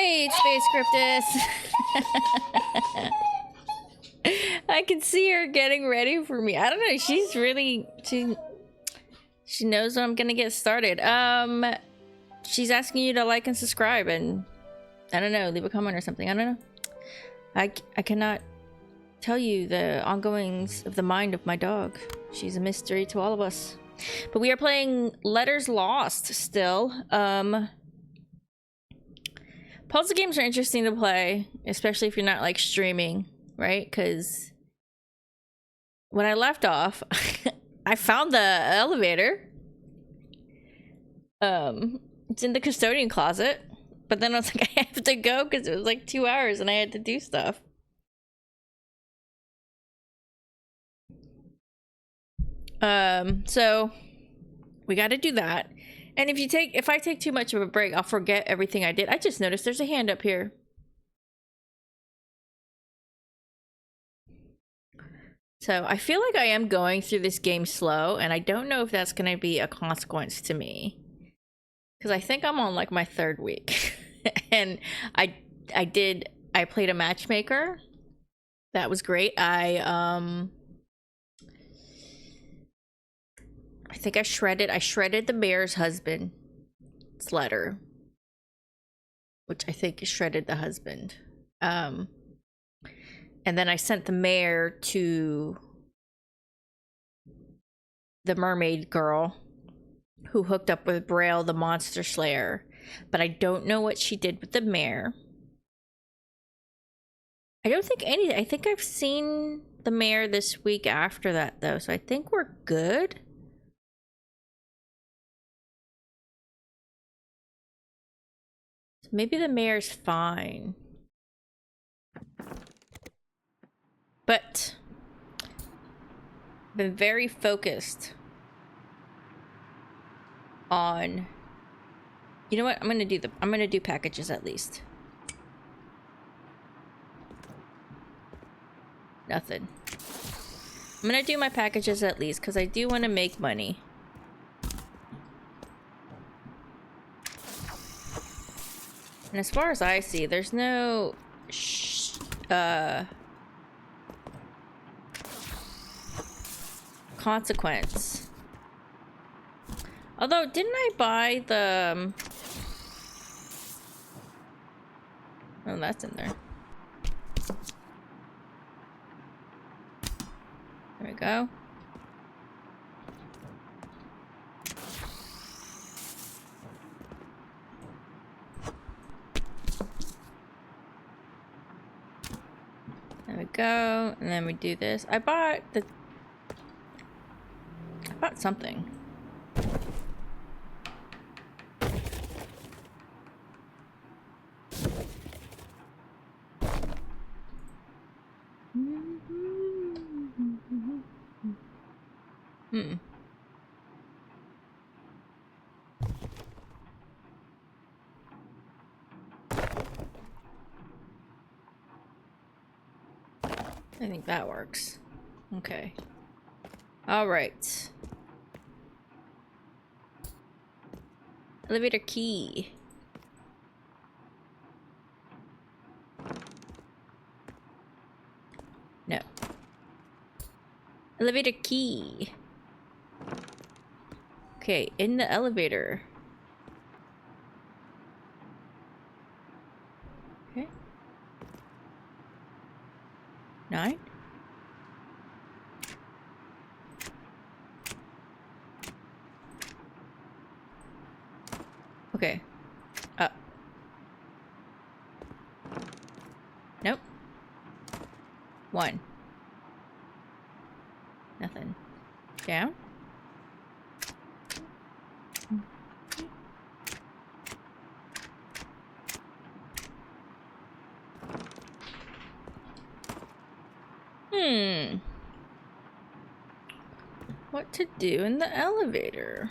Right, Space Cryptus. I can see her getting ready for me. I don't know. She's really she knows when I'm gonna get started. She's asking you to like and subscribe and I don't know, leave a comment or something. I don't know. I cannot tell you the ongoings of the mind of my dog. She's a mystery to all of us. But we are playing Letters Lost still. Puzzle games are interesting to play, especially if you're not like streaming, right? Because when I left off, I found the elevator. It's in the custodian closet, but then I was like, I have to go because it was like 2 hours and I had to do stuff. So we got to do that. And if I take too much of a break, I'll forget everything I did. I just noticed there's a hand up here. So I feel like I am going through this game slow, and I don't know if that's going to be a consequence to me. Because I think I'm on like my 3rd week. And I played a matchmaker. That was great. I think I shredded the mayor's husband's letter. Which I think shredded the husband. And then I sent the mayor to the mermaid girl who hooked up with Braille, the monster slayer. But I don't know what she did with the mayor. I don't think I think I've seen the mayor this week after that, though. So I think we're good. So maybe the mayor's fine. But I've been very focused on, you know what, I'm gonna do packages at least. Nothing. I'm gonna do my packages at least because I do want to make money. And as far as I see, there's no consequence. Although, didn't I buy the... Oh, that's in there. There we go. There we go. And then we do this. I bought something. I think that works. Okay. All right. Elevator key. No. Elevator key. Okay, in the elevator. Okay. 9. Okay. Up. Nope. 1. Nothing. Down. What to do in the elevator?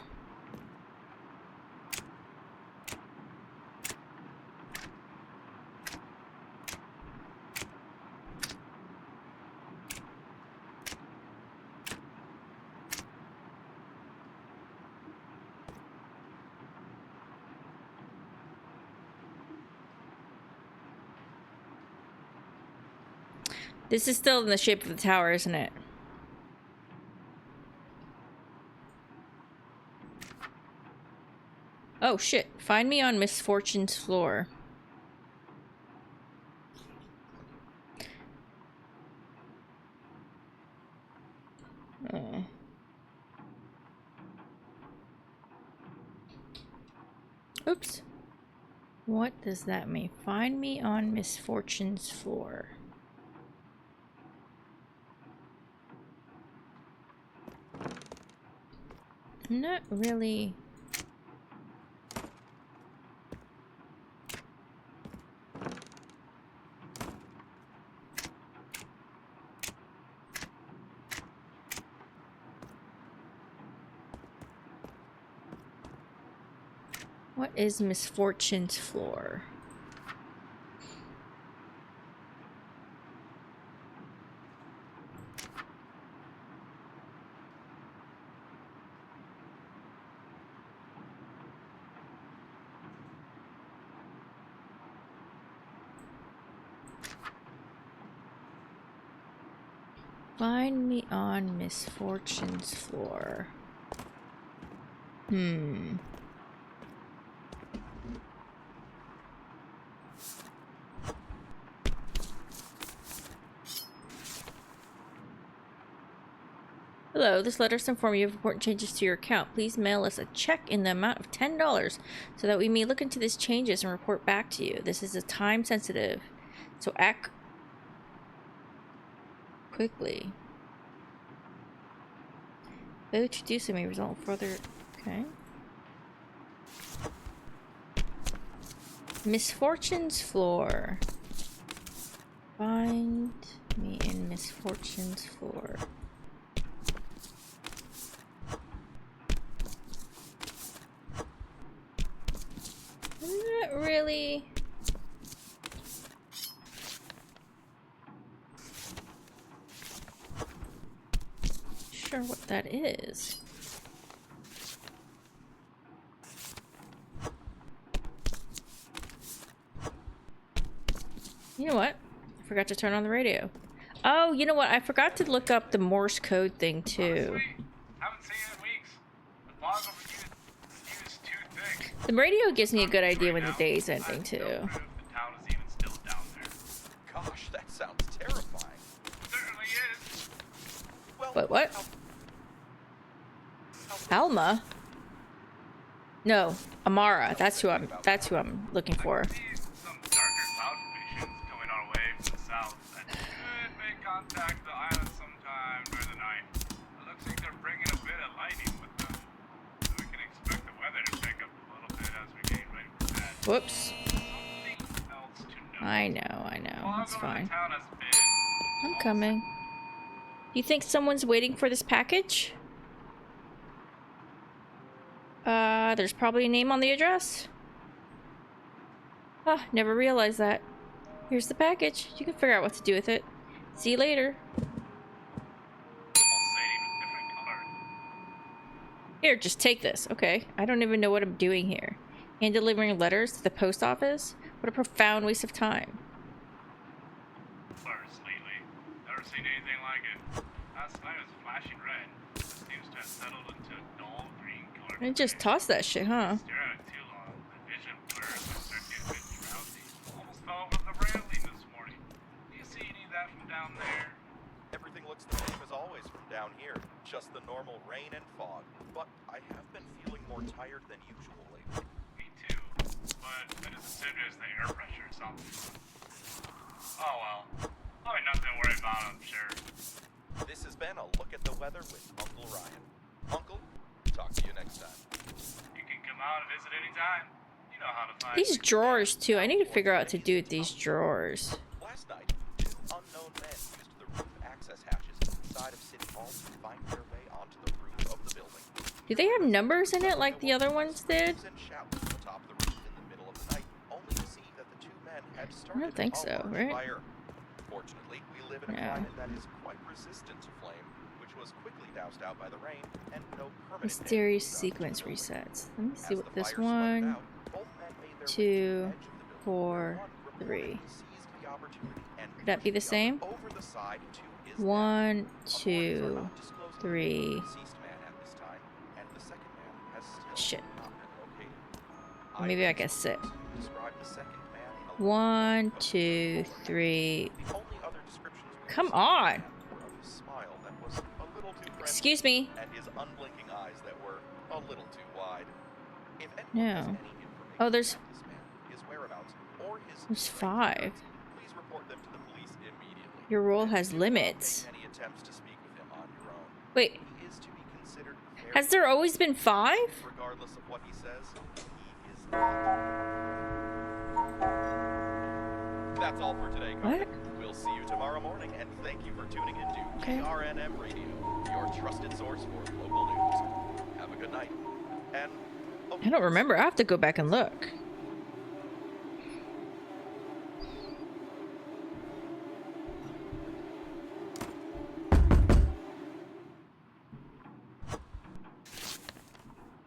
This is still in the shape of the tower, isn't it? Oh shit. Find me on Misfortune's floor. Oops. What does that mean? Find me on Misfortune's floor. Not really. What is Misfortune's floor? Find me on Misfortune's floor. Hello, this letter is informing you of important changes to your account. Please mail us a check in the amount of $10 so that we may look into these changes and report back to you. This is a time sensitive, so act quickly. Failure to do so may result in further. Okay. Misfortune's floor. Find me in Misfortune's floor. Not really. Sure what that is. You know what? I forgot to turn on the radio. Oh, you know what? I forgot to look up the Morse code thing too. Haven't seen it in weeks. The fog over is too thick. The radio gives me a good idea when the day's ending too. The town is even still down there. Gosh, that sounds terrifying. Certainly is. Well, Wait, what? Alma? No, Amara. That's who I'm looking for. Some darker cloud formations coming our way from the south that could make contact the island sometime during the night. It looks like they're bringing a bit of lightning with them, so we can expect the weather to pick up a little bit as we get ready for bed. Whoops. Something else to note. I know. It's fine. The town has been I'm coming. Do you think someone's waiting for this package? There's probably a name on the address. Ah, never realized that. Here's the package. You can figure out what to do with it. See you later. Here, just take this. Okay. I don't even know what I'm doing here. And delivering letters to the post office? What a profound waste of time. Lately. Never seen anything like it. Last night was flashing red. It seems to have settled into a dull green color. I just tossed that shit, huh? Stare at it too long. The vision blurs and start getting a bit drowsy. Almost fell over the railing this morning. Do you see any of that from down there? everything looks the same as always from down here. Just the normal rain and fog. But I have been feeling more tired than usual lately. Me too. But I just assumed it was the air pressure or something. Oh well. Probably nothing to worry about, I'm sure. This has been a look at the weather with Uncle Ryan. Uncle, talk to you next time. You can come out and visit anytime. You know how to find These me. drawers, too. I need to figure out what to do with these drawers. Last night, two unknown men used the roof access hatches inside of City Hall to find their way onto the roof of the building. Do they have numbers in it like the other ones did? And shouts from atop the roof in the middle of the night, only to see that the two men had started I don't think a so, large right? fire. Fortunately, we live in a Yeah. climate that is quite resistant to flame, which was quickly doused out by the rain, and no permanent Mysterious damage was done to sequence the building. resets. Let me see As what the this fire smuttered one. out, both men made their way to the two, edge of the building, 4, one reportedly 3. seized the opportunity and that be the same? Over the side, 2 is 1, dead. Authorities are 2, not disclosing 3. the deceased man at this time, and the second man has still Shit. not been located. Maybe I can Eyewitness sit. reports describe the second man in a 1, 2, 3. The only other descriptions we Come received on. were of his smile that was a little too friendly Excuse me. and his unblinking eyes that were a little too wide. If anyone No. has any information Oh, there's- about this man, his whereabouts, or his There's strange 5. appearance, please report them to the police immediately. Your role has Do not limits. make any attempts to speak with him on your own. Wait, He is to be considered very has there always been 5? regardless of what he says. He is not. That's all for today, Carter. What? We'll see you tomorrow morning, and thank you for tuning in to Okay. KRNM Radio, your trusted source for local news. Have a good night. And I don't remember. I have to go back and look.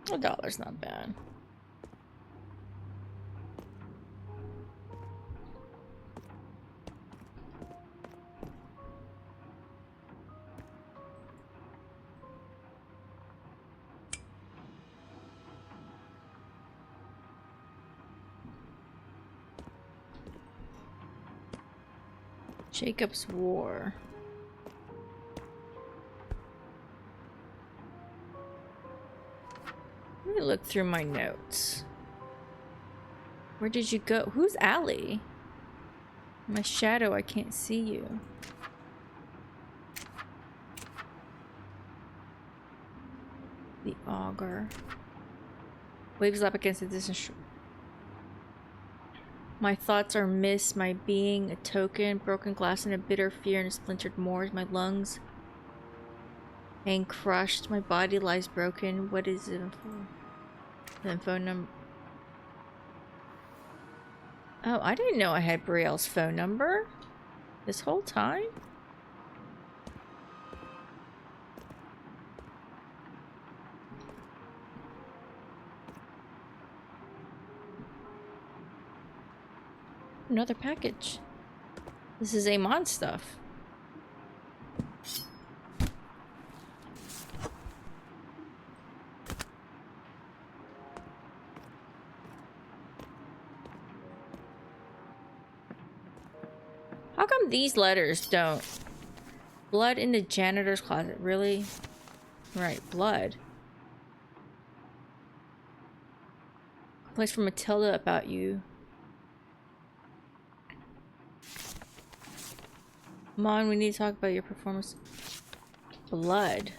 $1's not bad. Jacob's War. Let me look through my notes. Where did you go? Who's Allie? My shadow, I can't see you. The auger. Waves up against the distant shore. My thoughts are mist, my being a token, broken glass and a bitter fear and splintered moors, my lungs hang crushed, my body lies broken. What is it for? The phone number. Oh, I didn't know I had Brielle's phone number this whole time. Another package. This is Amon stuff. How come these letters don't? Blood in the janitor's closet. Really? Right, blood. Place from Matilda about you. Mon, we need to talk about your performance. Blood.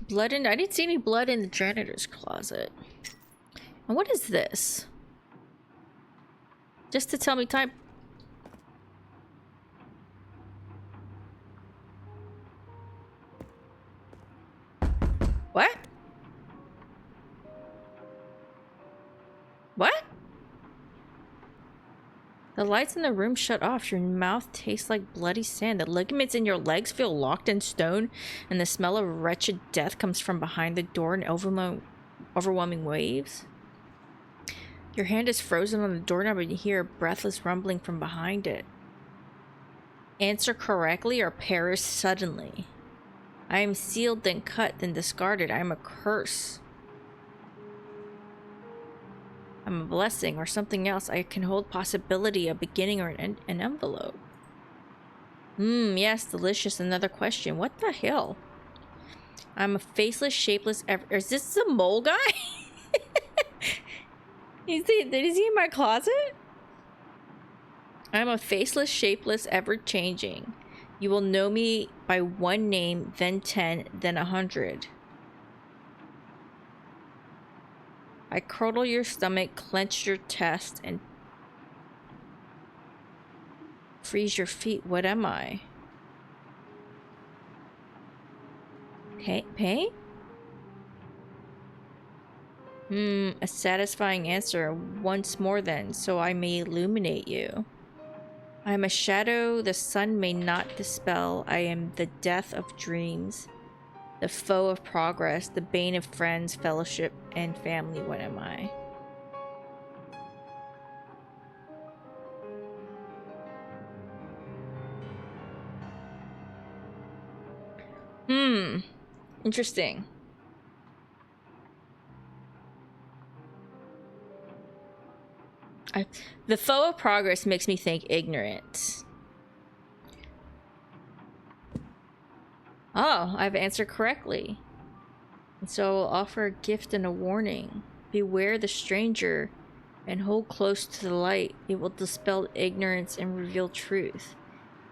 Blood in... I didn't see any blood in the janitor's closet. And what is this? Just to tell me time... What? What? The lights in the room shut off. Your mouth tastes like bloody sand. The ligaments in your legs feel locked in stone, and the smell of wretched death comes from behind the door in overwhelming waves. Your hand is frozen on the doorknob, and you hear a breathless rumbling from behind it. Answer correctly or perish suddenly. I am sealed, then cut, then discarded. I am a curse. I'm a blessing or something else. I can hold possibility, a beginning, or an envelope. Yes, delicious. Another question. What the hell? I'm a faceless, shapeless... Is this the mole guy? Is he in my closet? I'm a faceless, shapeless, ever-changing. You will know me by one name, then 10, then 100. I curdle your stomach, clench your chest, and freeze your feet. What am I? Pain? A satisfying answer. Once more then, so I may illuminate you. I am a shadow the sun may not dispel. I am the death of dreams. The foe of progress, the bane of friends, fellowship, and family. What am I? Hmm. Interesting. The foe of progress makes me think ignorant. Oh, I've answered correctly. And so I'll offer a gift and a warning. Beware the stranger and hold close to the light. It will dispel ignorance and reveal truth.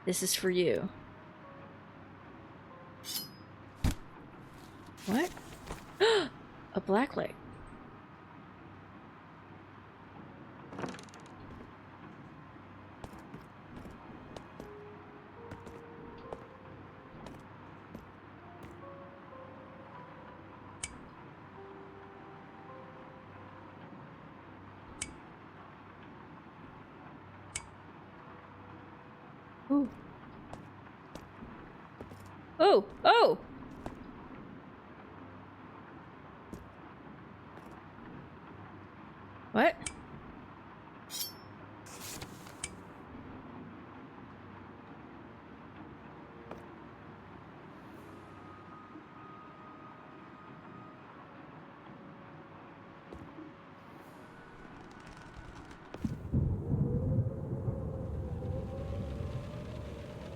This is for you. What? A black light. Ooh. Oh, oh! What?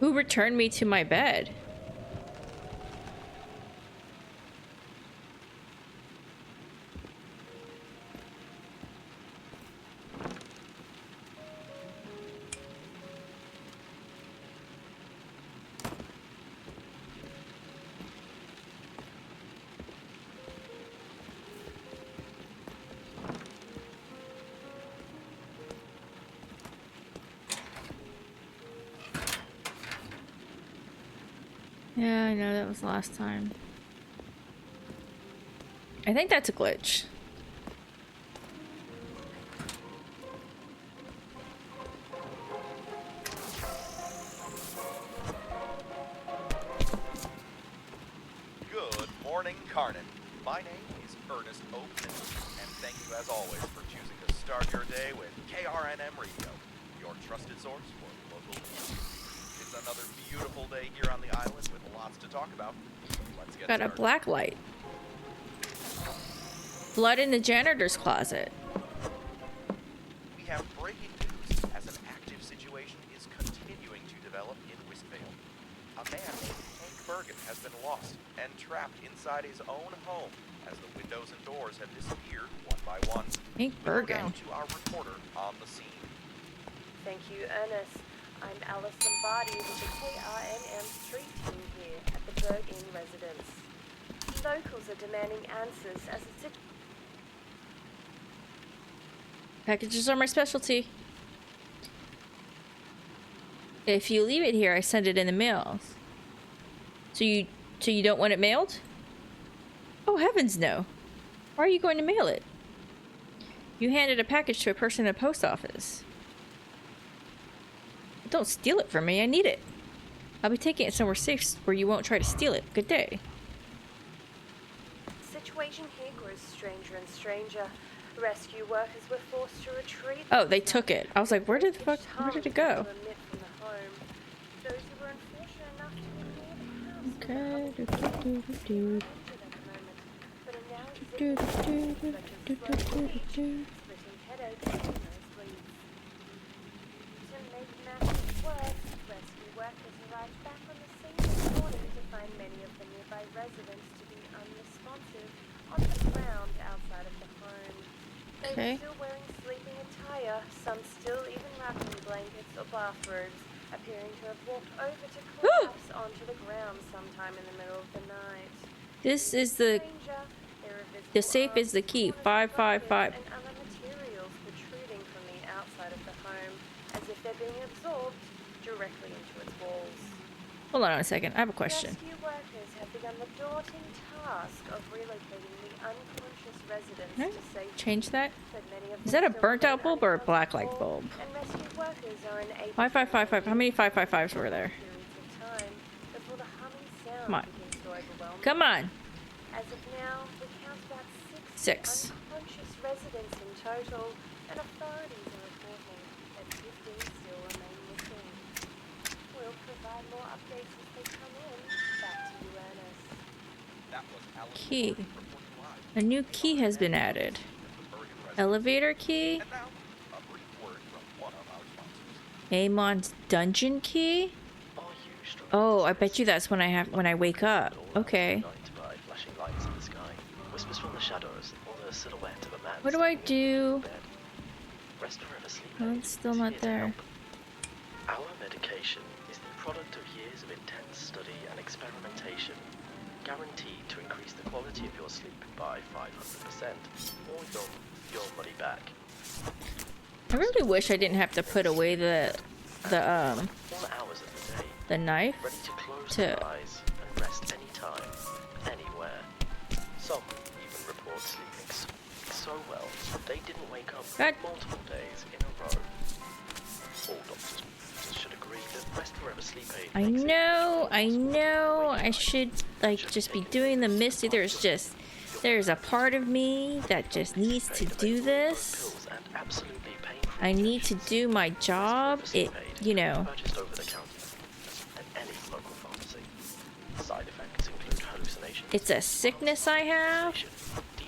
Who returned me to my bed? Yeah, I know that was the last time. I think that's a glitch. Good morning, Carnan. My name is Ernest Oakman, and thank you as always for choosing to start your day with KRNM Radio, your trusted source for local news. It's another beautiful day here on the island with lots to talk about. Let's get Got a started. black light. Blood in the janitor's closet. We have breaking news as an active situation is continuing to develop in Westvale. A man named Hank Bergen has been lost and trapped inside his own home as the windows and doors have disappeared one by one. Hank We go Bergen. now to our reporter on the scene. Thank you, Ernest. I'm Alice Lombardi with the KRNM street team here at the Berg Inn residence. Locals are demanding answers as a situation. Packages are my specialty. If you leave it here, I send it in the mail. So you don't want it mailed? Oh heavens no. Why are you going to mail it? You handed a package to a person in a post office. Don't steal it from me, I need it. I'll be taking it somewhere safe where you won't try to steal it. Good day. Situation here grows stranger and stranger. Rescue workers were forced to retreat. Oh, they took it. I was like, where did it go? Those who were unfortunate enough to be near the house Okay. injured at the moment, but are now exhibiting symptoms such as splitting headaches and nosebleeds. To make matters worse, rescue workers arrived back on the scene this morning to find many of the nearby residents to be unresponsive on the ground outside of the home. They Okay. were still wearing sleeping attire, some still even wrapped in blankets or bathrobes, appearing to have walked over to collapse onto the ground sometime in the middle of the night. This is the safe is the key. 555. And other materials protruding from the outside of the home, as if they're being absorbed directly into its walls. Hold on a second. I have a question. Rescue workers have begun the daunting task of relocating the unconscious residents Can I to safety. change that? But many of Is them that a still burnt out remain bulb or a black light uncomfortable, bulb? and rescue workers are unable 5555. How many 555s were there? periods of time before the humming sound Come on. begins to overwhelm Come them. on. As of now, we count about 60 6. unconscious residents in total, and authorities are reporting that 15 still remain missing. We'll provide more updates as they come in. Back to you, Ernest. That was Alan Key. Gordon reporting live. A new key has been added. The Bergen residence. Elevator key? And now, a brief word from one of our sponsors. Amon's dungeon key? Are you struggling Oh, to I stay bet you asleep? that's when I wake up. All Okay. night by flashing lights in the sky, whispers from the shadows, or the silhouette of a man What do I standing in do? bed. Rest forever sleep Oh, aid it's still is not here to there. help. Our medication is the product of years of intense study and experimentation, guaranteed to increase the quality of your sleep by 500%, or your money back. I really wish I didn't have to put away the 4 hours of the day, the knife. ready to close To- their eyes and rest anytime, anywhere. Some even report sleeping so well they didn't wake up God. multiple days in a row. All doctors should agree that Rest Forever Sleep Aid I makes it know, I impossible to know. wake I up. should like just be doing the misty. There's a part of me that just needs to do this. Pills and absolutely pain-free I need to injections. do my job. Rest Forever It, Sleep Aid you can be know. purchased over the counter at any local pharmacy. Side effects include hallucinations. It's a sickness I have.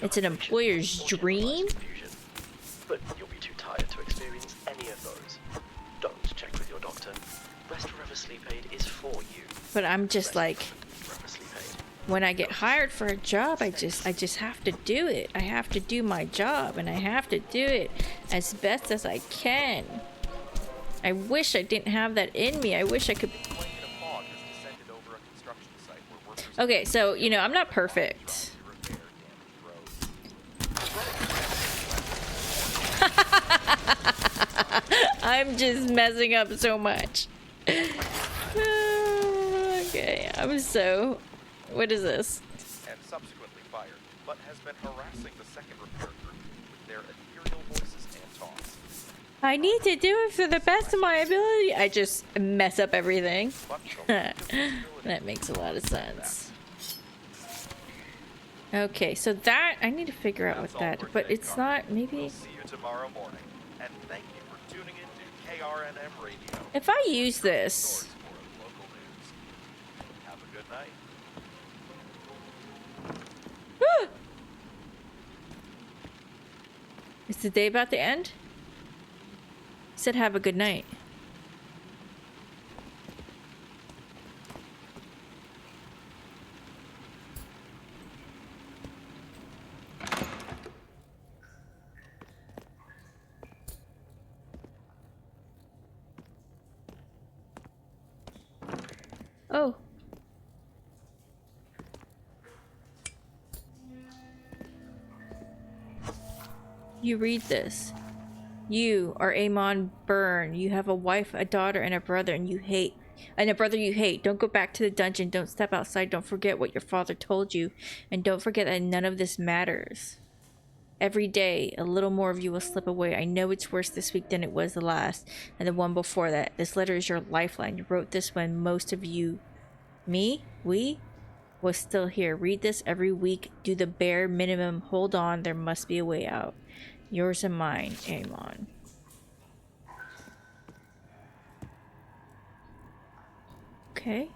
It's an employer's dream. But you'll be too tired to experience any of those. Don't check with your doctor. Rest Forever Sleep Aid is for you. But I'm just like, Forever Sleep Aid. when I get hired for a job, I just have to do it. I have to do my job, and I have to do it as best as I can. I wish I didn't have that in me. I wish I could. Blanket of fog has descended over a construction site where workers Okay, so you know I'm not perfect. to repair damaged roads. I'm just messing up so much. Okay, I'm so. What is this? And subsequently fired, but has been harassing the second repair crew with their ethereal voices and taunts. I need to do it for the best of my ability. I just mess up everything. But the That makes a lot of sense. Okay, so that I need to figure out what that, but it's not. Maybe We'll see you tomorrow morning, and thank you for tuning in to KRNM Radio. if I use this. Source for local news. Have a good night. Is the day about to end? He said have a good night. Oh. You read this. You are Amon Byrne. You have a wife, a daughter, and a brother, and you hate. And a brother you hate. Don't go back to the dungeon. Don't step outside. Don't forget what your father told you. And don't forget that none of this matters. Every day, a little more of you will slip away. I know it's worse this week than it was the last, and the one before that. This letter is your lifeline. You wrote this when most of you, we, was still here. Read this every week. Do the bare minimum. Hold on. There must be a way out. Yours and mine, Amon. Okay.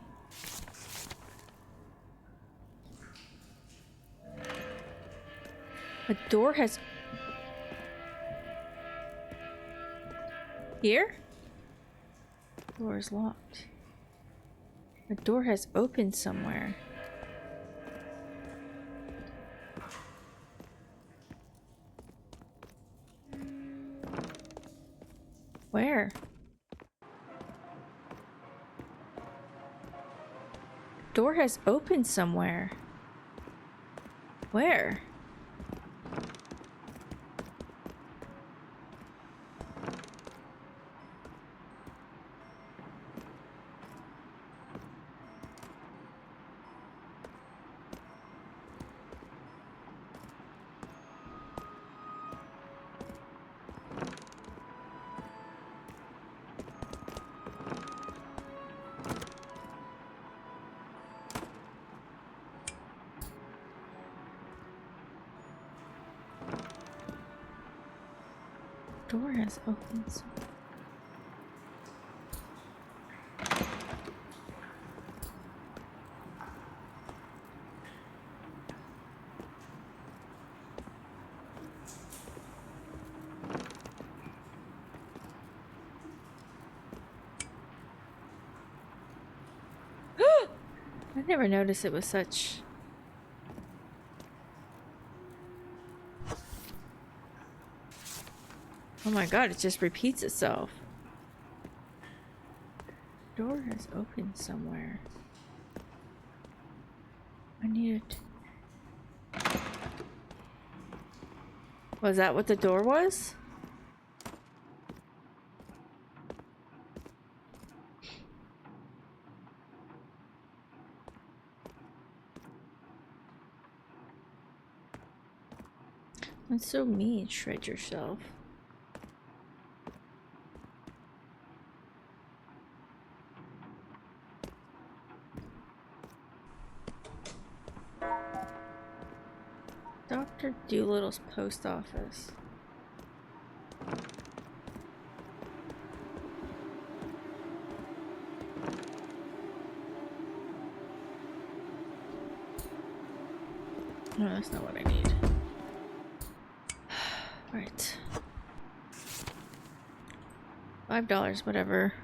A door has... Here? Door is locked. A door has opened somewhere. Where? Door has opened somewhere. Where? Door has opened. I never noticed it was such. Oh my god, it just repeats itself. Door has opened somewhere. I need it. Was that what the door was? That's so mean, shred yourself. Dr. Doolittle's post office. No, that's not what I need. Right. $5, whatever.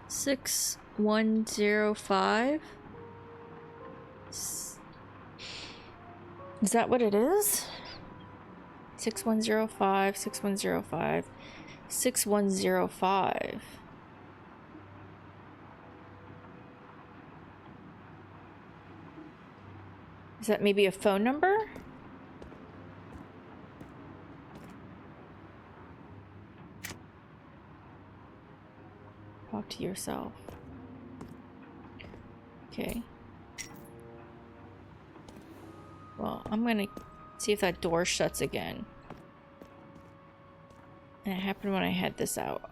$6105. Is that what it is? 6105, 6105, 6105. Is that maybe a phone number? Talk to yourself. Okay. Well, I'm gonna see if that door shuts again. And it happened when I had this out.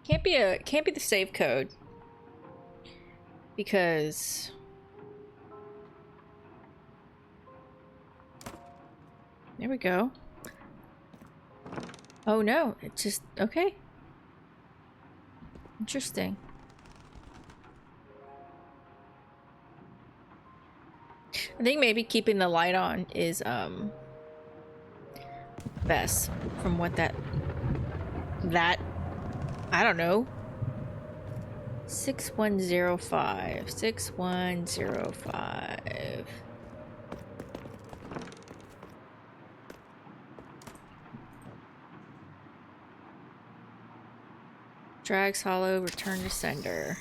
Can't be the save code. Because there we go. Oh no, it just okay. Interesting. I think maybe keeping the light on is best from what that I don't know. 6105, 6105. Drags hollow, return to sender.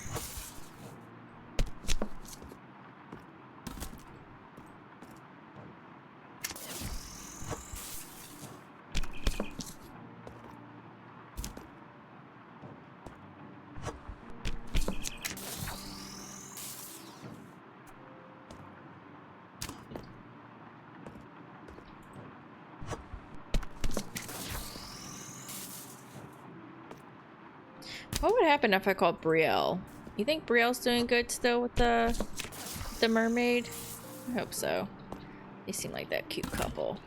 What would happen if I called Brielle? You think Brielle's doing good still with the mermaid? I hope so. They seem like that cute couple.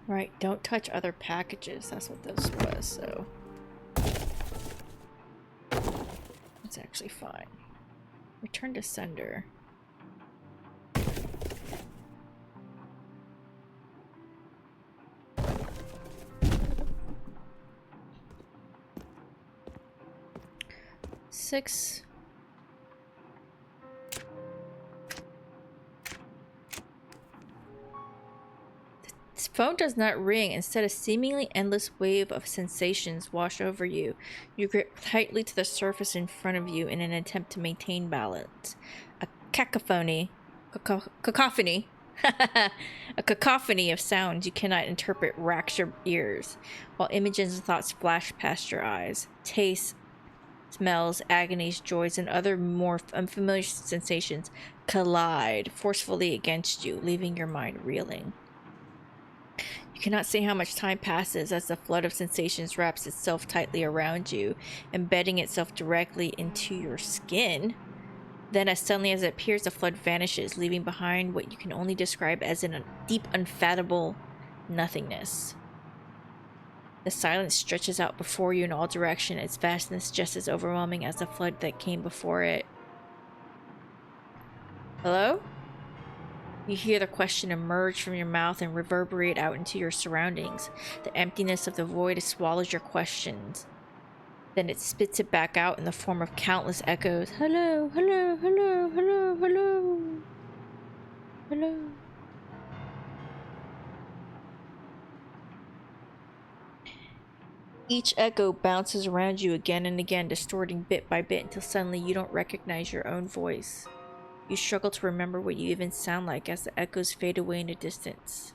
Right, don't touch other packages. That's what this was, so. It's actually fine. Return to sender. Six. This phone does not ring. Instead, a seemingly endless wave of sensations wash over you. You grip tightly to the surface in front of you in an attempt to maintain balance. A cacophony. Cacophony. A cacophony of sounds you cannot interpret racks your ears, while images and thoughts flash past your eyes. Tastes, smells, agonies, joys, and other more unfamiliar sensations collide forcefully against you, leaving your mind reeling. You cannot say how much time passes as the flood of sensations wraps itself tightly around you, embedding itself directly into your skin. Then, as suddenly as it appears, the flood vanishes, leaving behind what you can only describe as a deep, unfathomable nothingness. The silence stretches out before you in all directions, its vastness just as overwhelming as the flood that came before it. Hello? You hear the question emerge from your mouth and reverberate out into your surroundings. The emptiness of the void swallows your questions. Then it spits it back out in the form of countless echoes. Hello, hello, hello, hello, hello. Hello. Each echo bounces around you again and again, distorting bit by bit until suddenly you don't recognize your own voice. You struggle to remember what you even sound like as the echoes fade away into distance.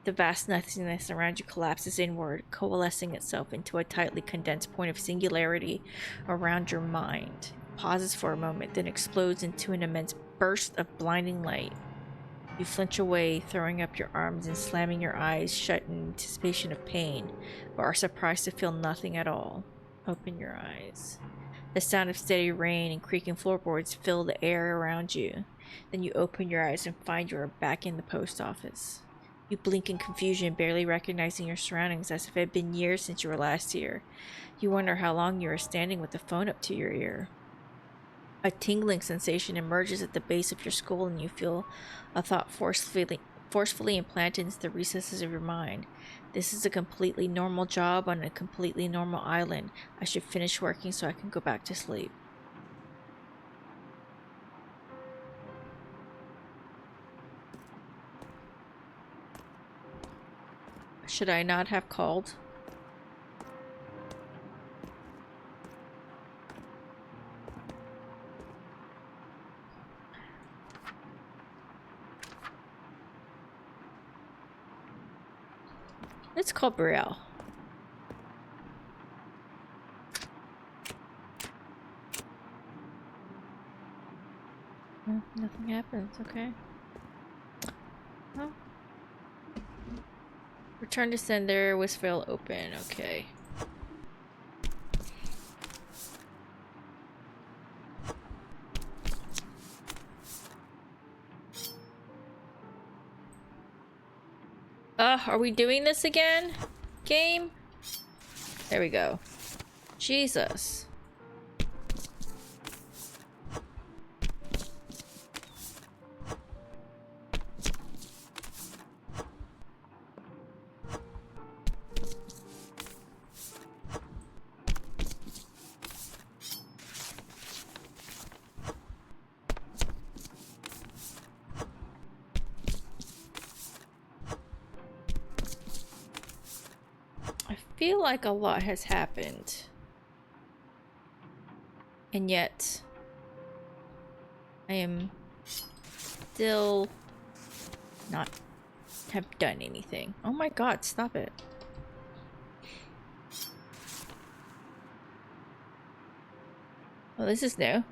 The vast nothingness around you collapses inward, coalescing itself into a tightly condensed point of singularity around your mind. It pauses for a moment, then explodes into an immense burst of blinding light. You flinch away, throwing up your arms and slamming your eyes shut in anticipation of pain, but are surprised to feel nothing at all. Open your eyes. The sound of steady rain and creaking floorboards fill the air around you. Then you open your eyes and find you are back in the post office. You blink in confusion, barely recognizing your surroundings as if it had been years since you were last here. You wonder how long you were standing with the phone up to your ear. A tingling sensation emerges at the base of your skull and you feel a thought forcefully implanted into the recesses of your mind. This is a completely normal job on a completely normal island. I should finish working so I can go back to sleep. Should I not have called? Let's call Brielle. Nothing happens, okay. Well. Return to sender, Wistfall open, okay. Are we doing this again? Game? There we go. Jesus. I feel like a lot has happened, and yet I am still not have done anything. Oh my god, stop it. Well, this is new.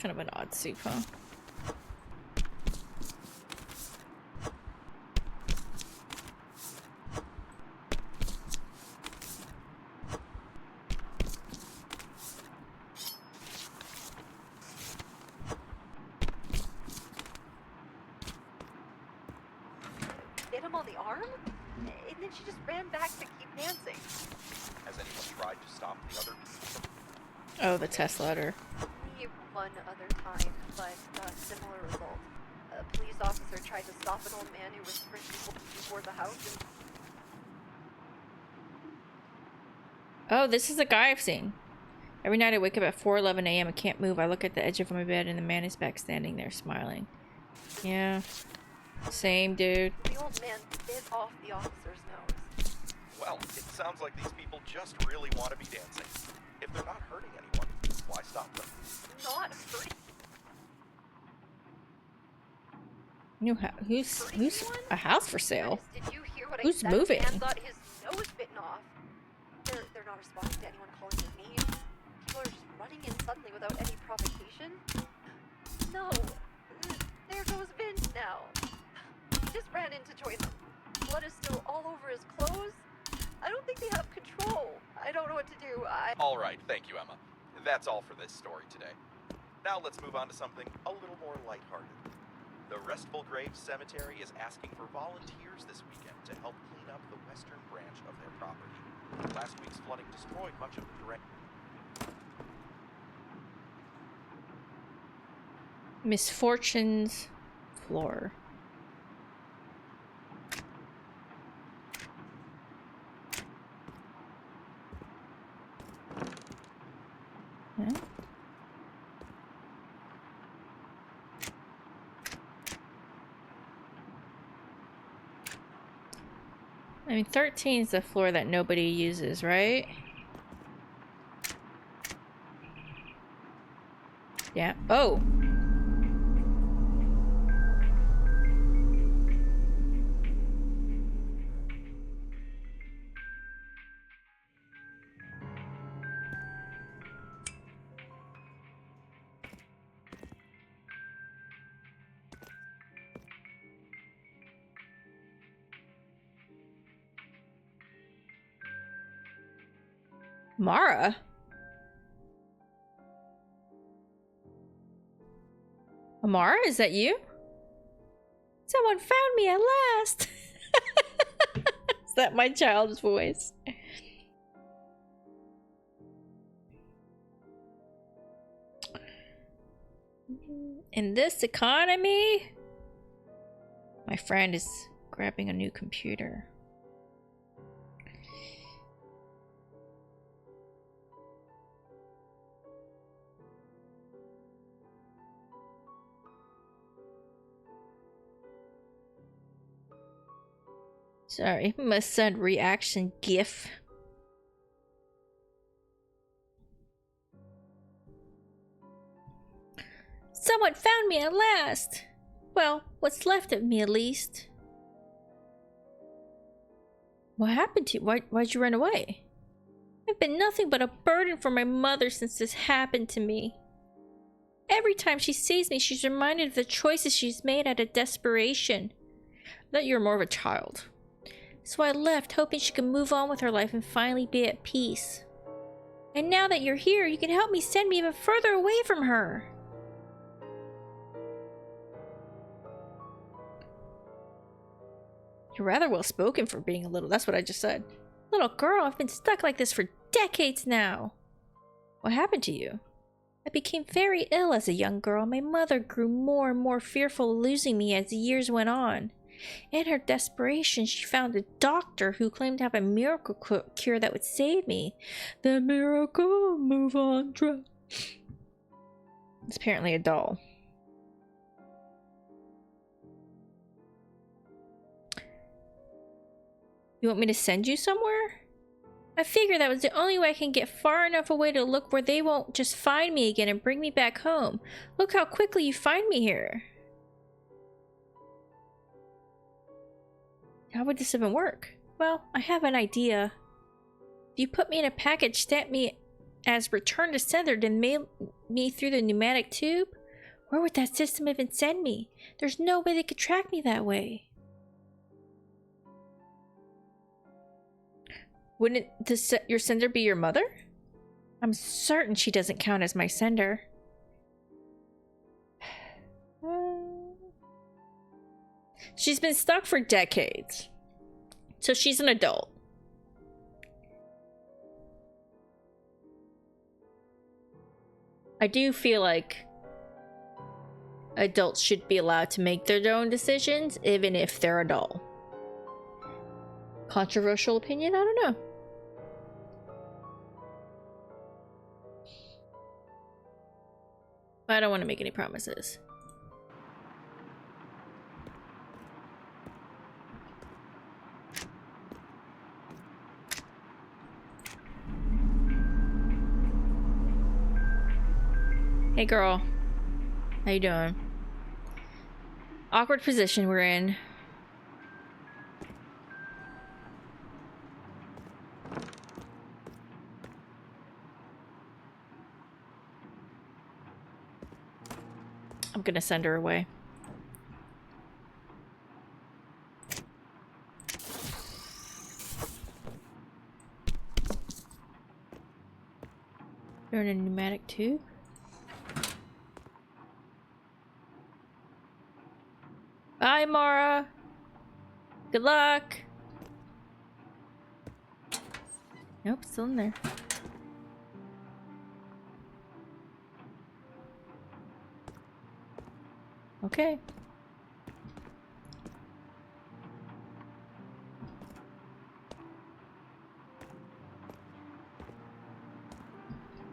Kind of an odd soup, huh? Hit him on the arm? And then she just ran back to keep dancing. Has anyone tried to stop the other people from... Oh, the test letter. One other time, but similar result. A police officer tried to stop an old man who was sprinting before the house and... Oh, this is the guy I've seen. Every night I wake up at 4:11 a.m. and can't move. I look at the edge of my bed and the man is back standing there smiling. Yeah. Same, dude. The old man bit off the officer's nose. Well, it sounds like these people just really want to be dancing. If they're not hurting anyone, why stop them? Not hurting. Who's a house for sale? Did you hear what Who's I said? moving? The man got his nose bitten off. not responding to anyone calling their name. People are just running in suddenly without any provocation. No. There goes Vince now. He just ran in to join them. Blood is still all over his clothes. I don't think they have control. I don't know what to do. All right, thank you, Emma. That's all for this story today. Now let's move on to something a little more lighthearted. The Restful Graves Cemetery is asking for volunteers this weekend to help clean up the western branch of their property. Last week's flooding destroyed much of the drain. Misfortune's floor. Huh? I mean, 13 is the floor that nobody uses, right? Yeah. Oh! Mara? Amara, is that you? Someone found me at last! Is that my child's voice? In this economy? My friend is grabbing a new computer. Sorry, must send reaction GIF. Someone found me at last! Well, what's left of me at least. What happened to you? Why'd you run away? I've been nothing but a burden for my mother since this happened to me. Every time she sees me, she's reminded of the choices she's made out of desperation. I thought you were more of a child. So I left, hoping she could move on with her life and finally be at peace. And now that you're here, you can help me send me even further away from her. You're rather well spoken for being a little. That's what I just said. Little girl, I've been stuck like this for decades now. What happened to you? I became very ill as a young girl. My mother grew more and more fearful of losing me as the years went on. In her desperation, she found a doctor who claimed to have a miracle cure that would save me. The miracle, move on, drop. It's apparently a doll. You want me to send you somewhere? I figure that was the only way I can get far enough away to look where they won't just find me again and bring me back home. Look how quickly you find me here. How would this even work? Well, I have an idea. If you put me in a package, stamp me as return to sender, then mail me through the pneumatic tube, where would that system even send me? There's no way they could track me that way. Wouldn't your sender be your mother? I'm certain she doesn't count as my sender. She's been stuck for decades. So she's an adult. I do feel like adults should be allowed to make their own decisions, even if they're a doll. Controversial opinion? I don't know. I don't want to make any promises. Hey girl, how you doing? Awkward position we're in. I'm gonna send her away. They're in a pneumatic tube. Bye, Mara. Good luck. Nope, still in there. Okay.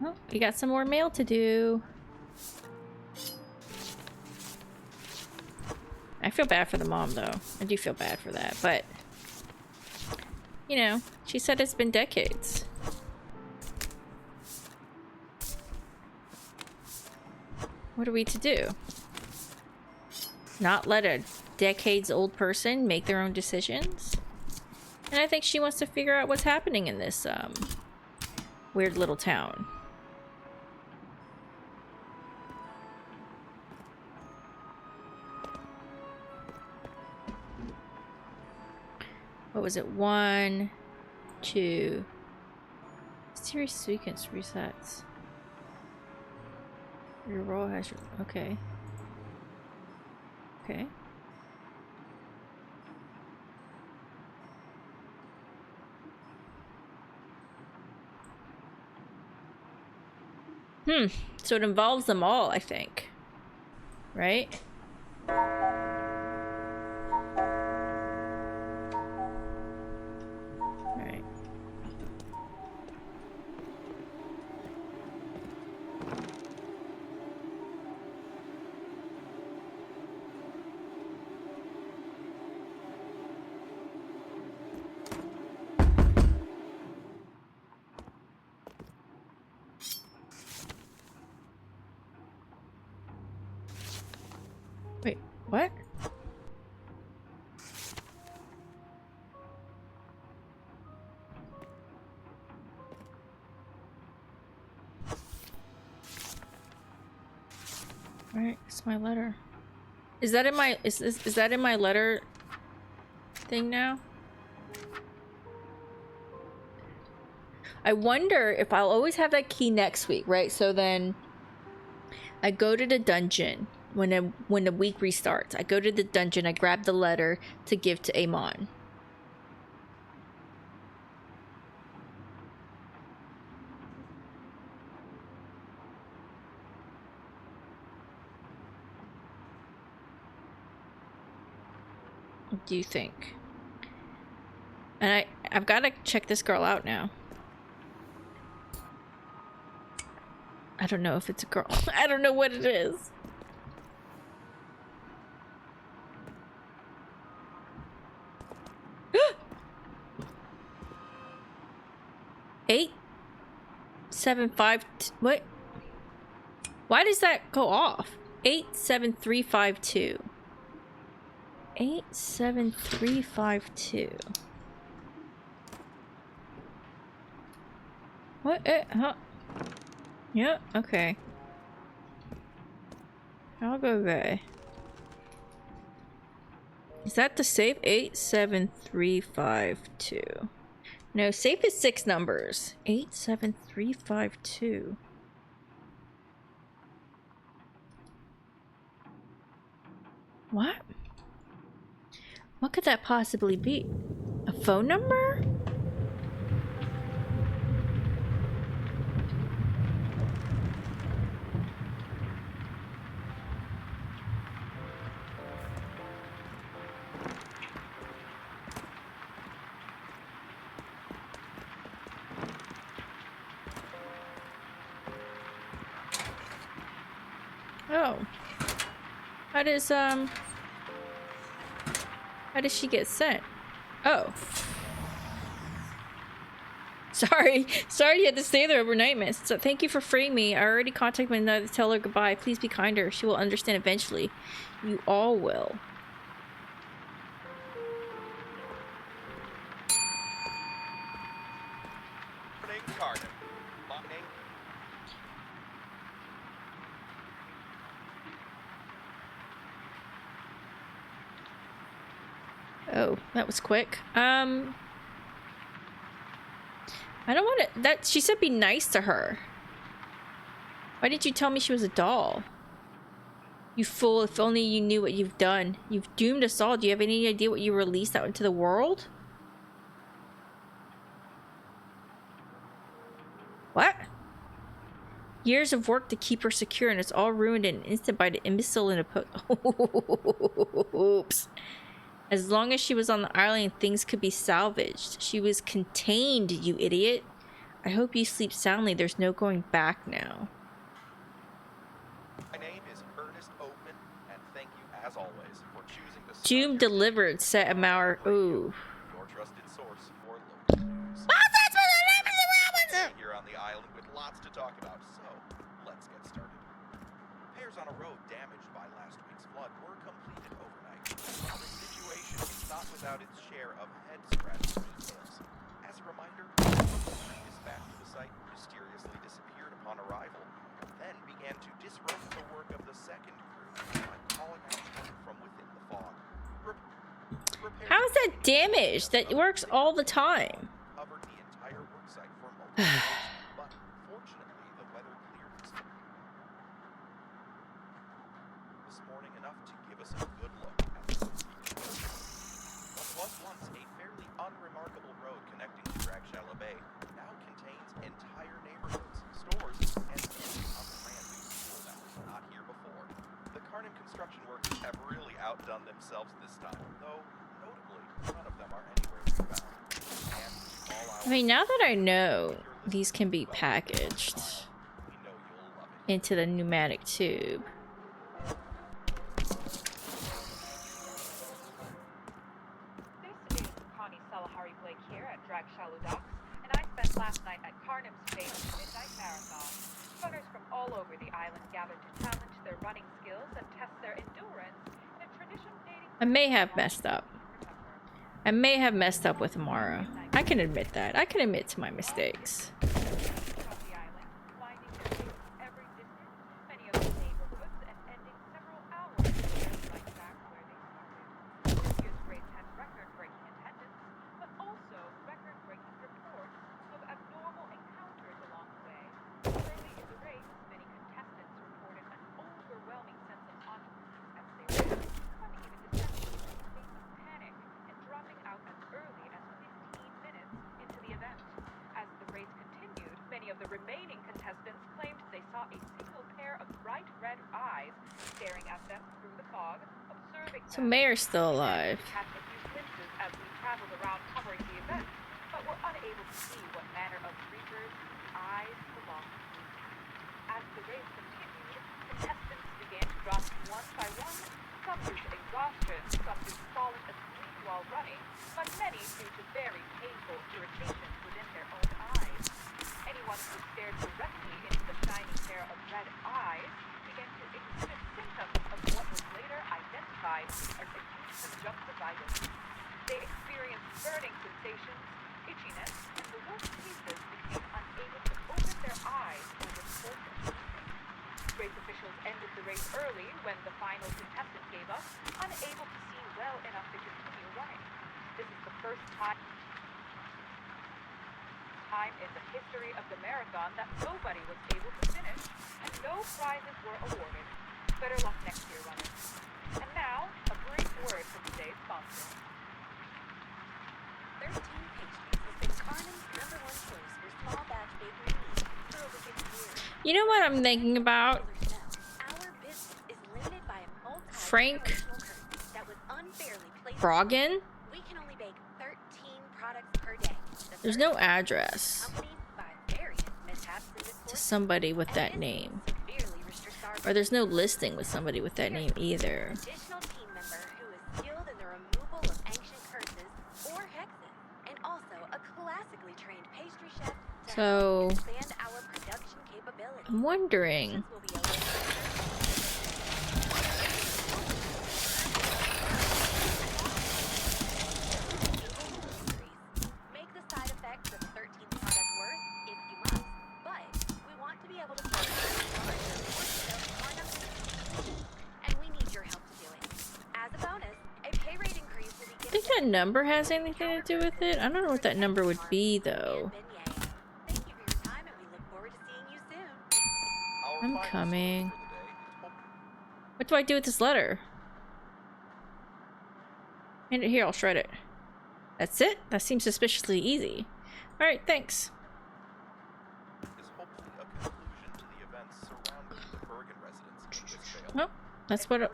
Oh, we got some more mail to do. I feel bad for the mom, though. I do feel bad for that, but... You know, she said it's been decades. What are we to do? Not let a decades-old person make their own decisions? And I think she wants to figure out what's happening in this, weird little town. What was it? 1, 2. Series sequence resets. Your role has your... Okay. Okay. So it involves them all, I think. Right? Alright. Wait, what? Alright, it's my letter. Is that in my is that in my letter thing now? I wonder if I'll always have that key next week, right? So then I go to the dungeon when the week restarts. I go to the dungeon, I grab the letter to give to Amon. What do you think? And I've got to check this girl out now. I don't know if it's a girl. I don't know what it is. Eight, 7, 5. What? Why does that go off? 87352. 87352. What? Huh? Yeah. Okay. I'll go there. Is that the safe? 87352. No, safe is 6 numbers. 87352. What? What could that possibly be? A phone number? Oh. How does she get sent? Oh. Sorry you had to stay there overnight, miss. So thank you for freeing me. I already contacted my mother to tell her goodbye. Please be kinder. She will understand eventually. You all will. Morning, Carter. Morning. Oh, that was quick. I don't want to. That she said be nice to her. Why did you tell me she was a doll? You fool! If only you knew what you've done. You've doomed us all. Do you have any idea what you released out into the world? What? Years of work to keep her secure, and it's all ruined in an instant by the imbecile in a Oops. As long as she was on the island, things could be salvaged. She was contained, you idiot. I hope you sleep soundly. There's no going back now. My name is Ernest Oatman, and thank you, as always, for choosing to Doom delivered, said Amara. Ooh. Your trusted source for local news. Here on the island with lots to talk about, so let's get started. Repairs on a road damaged by last week's flood were completed overnight. Now, the situation is not without its share of head-scratching details. As a reminder, dispatch to the site mysteriously disappeared upon arrival, then began to disrupt the work of the second crew by calling out from within the fog. How is that damaged? That works all the time. Covered the entire work site for multiple days, but fortunately the weather cleared this morning enough to give us a good look at the what was once a fairly unremarkable road connecting to Dragshallow Bay now contains entire neighborhoods, stores, and a brand new school that was not here before. The Carnham construction workers have really outdone themselves this time, though notably none of them are anywhere to be found. And all out, I mean, now that I know these can be packaged we know you'll love it. into the pneumatic tube. This is Connie Salahari Blake here at Dragshallow Docks, and I spent last night at Carnham's famous Midnight Marathon. Runners from all over the island gathered to challenge their running skills and test their endurance in a tradition dating I may have messed up. I may have messed up with Amara. I can admit that. I can admit to my mistakes. from the island, winding their way every distance, many of the neighborhoods, and ending several hours right back where they started. This year's race had record-breaking attendance, but also record-breaking reports of abnormal encounters along the way. Early in the race, many contestants reported an overwhelming sense of unease as they ran, some even descended into a state of panic and dropping out as early as 15 minutes into the event. As the race continued, many of the remaining contestants claimed they saw a single pair of bright red eyes staring at them through the fog, observing So them. Mayor's still alive. We catch a few glimpses as we traveled around covering the event, but were unable to see what manner of creatures the eyes belonged to. As the race continued, contestants began to drop one by one, some due to exhaustion, some due to falling asleep while running, but many due to very painful irritations within their own eyes. Anyone who stared directly into the shining pair of red eyes began to exhibit symptoms of what was later identified as acute conjunctivitis. They experienced burning sensations, itchiness, and the worst cases became unable to open their eyes over the course of the race. Race officials ended the race early when the final contestant gave up, unable to see well enough to continue running. This is the first time in the history of the marathon that nobody was able to finish and no prizes were awarded. Better luck next year, runners. And now, a brief word from today's sponsor. 13 Pastries has been Carmen's #1 choice for small batch bakery needs for over 50 years. You know what I'm thinking about? Our business is limited by a Frank multi-generational curse that was unfairly placed. Froggen? We can only bake 13 products per day. There's no address Accompanied by various mishaps in this to course, somebody with and that this name. severely restricts our Or there's no listing with somebody with that name either. additional team member who is skilled in the removal of ancient curses or hexes, and also a classically trained pastry chef to So- help expand our production capabilities. I'm wondering. Will be open. Make the side effects of the 13th product worse if you must, but we want to be able to and we need your help to do it. As a bonus, a pay rate increase will be I given think that number has anything to do with it? I don't know what that number would be, though. Thank you for your time, and we look forward to seeing you soon. Our I'm final coming. story for the day is hope- What do I do with this letter? Hand it here, I'll shred it. That's it? That seems suspiciously easy. Alright, thanks. is hopefully a conclusion to the events surrounding the Bergen residence in Whistvale. Well,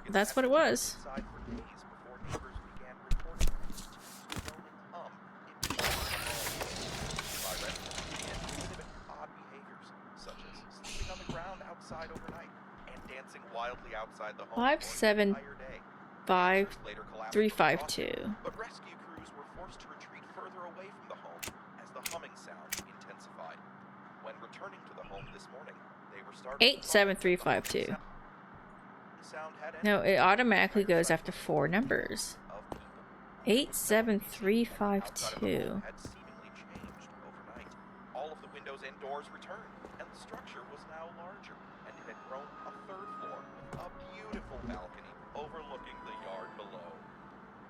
that's what it was. Inside for days before neighbors began reporting a moaning hum emitting from the home. By residents began to exhibit odd behaviors, such as sleeping on the ground outside overnight and dancing wildly outside the home for an entire day. 5 Later collapsed 3 from 5 exhaustion, 2. but rescue crews were forced to retreat further away from the home as the humming sound intensified. When returning to the home this morning, they were startled 8 7 3 5 2. sound had No, it entered automatically goes after 4 numbers. of people. 8 7 3 5 Outside of the 2. home had seemingly changed overnight. All of the windows and doors returned, and the structure was now larger, and it had grown a third floor with a beautiful balcony overlooking the yard below.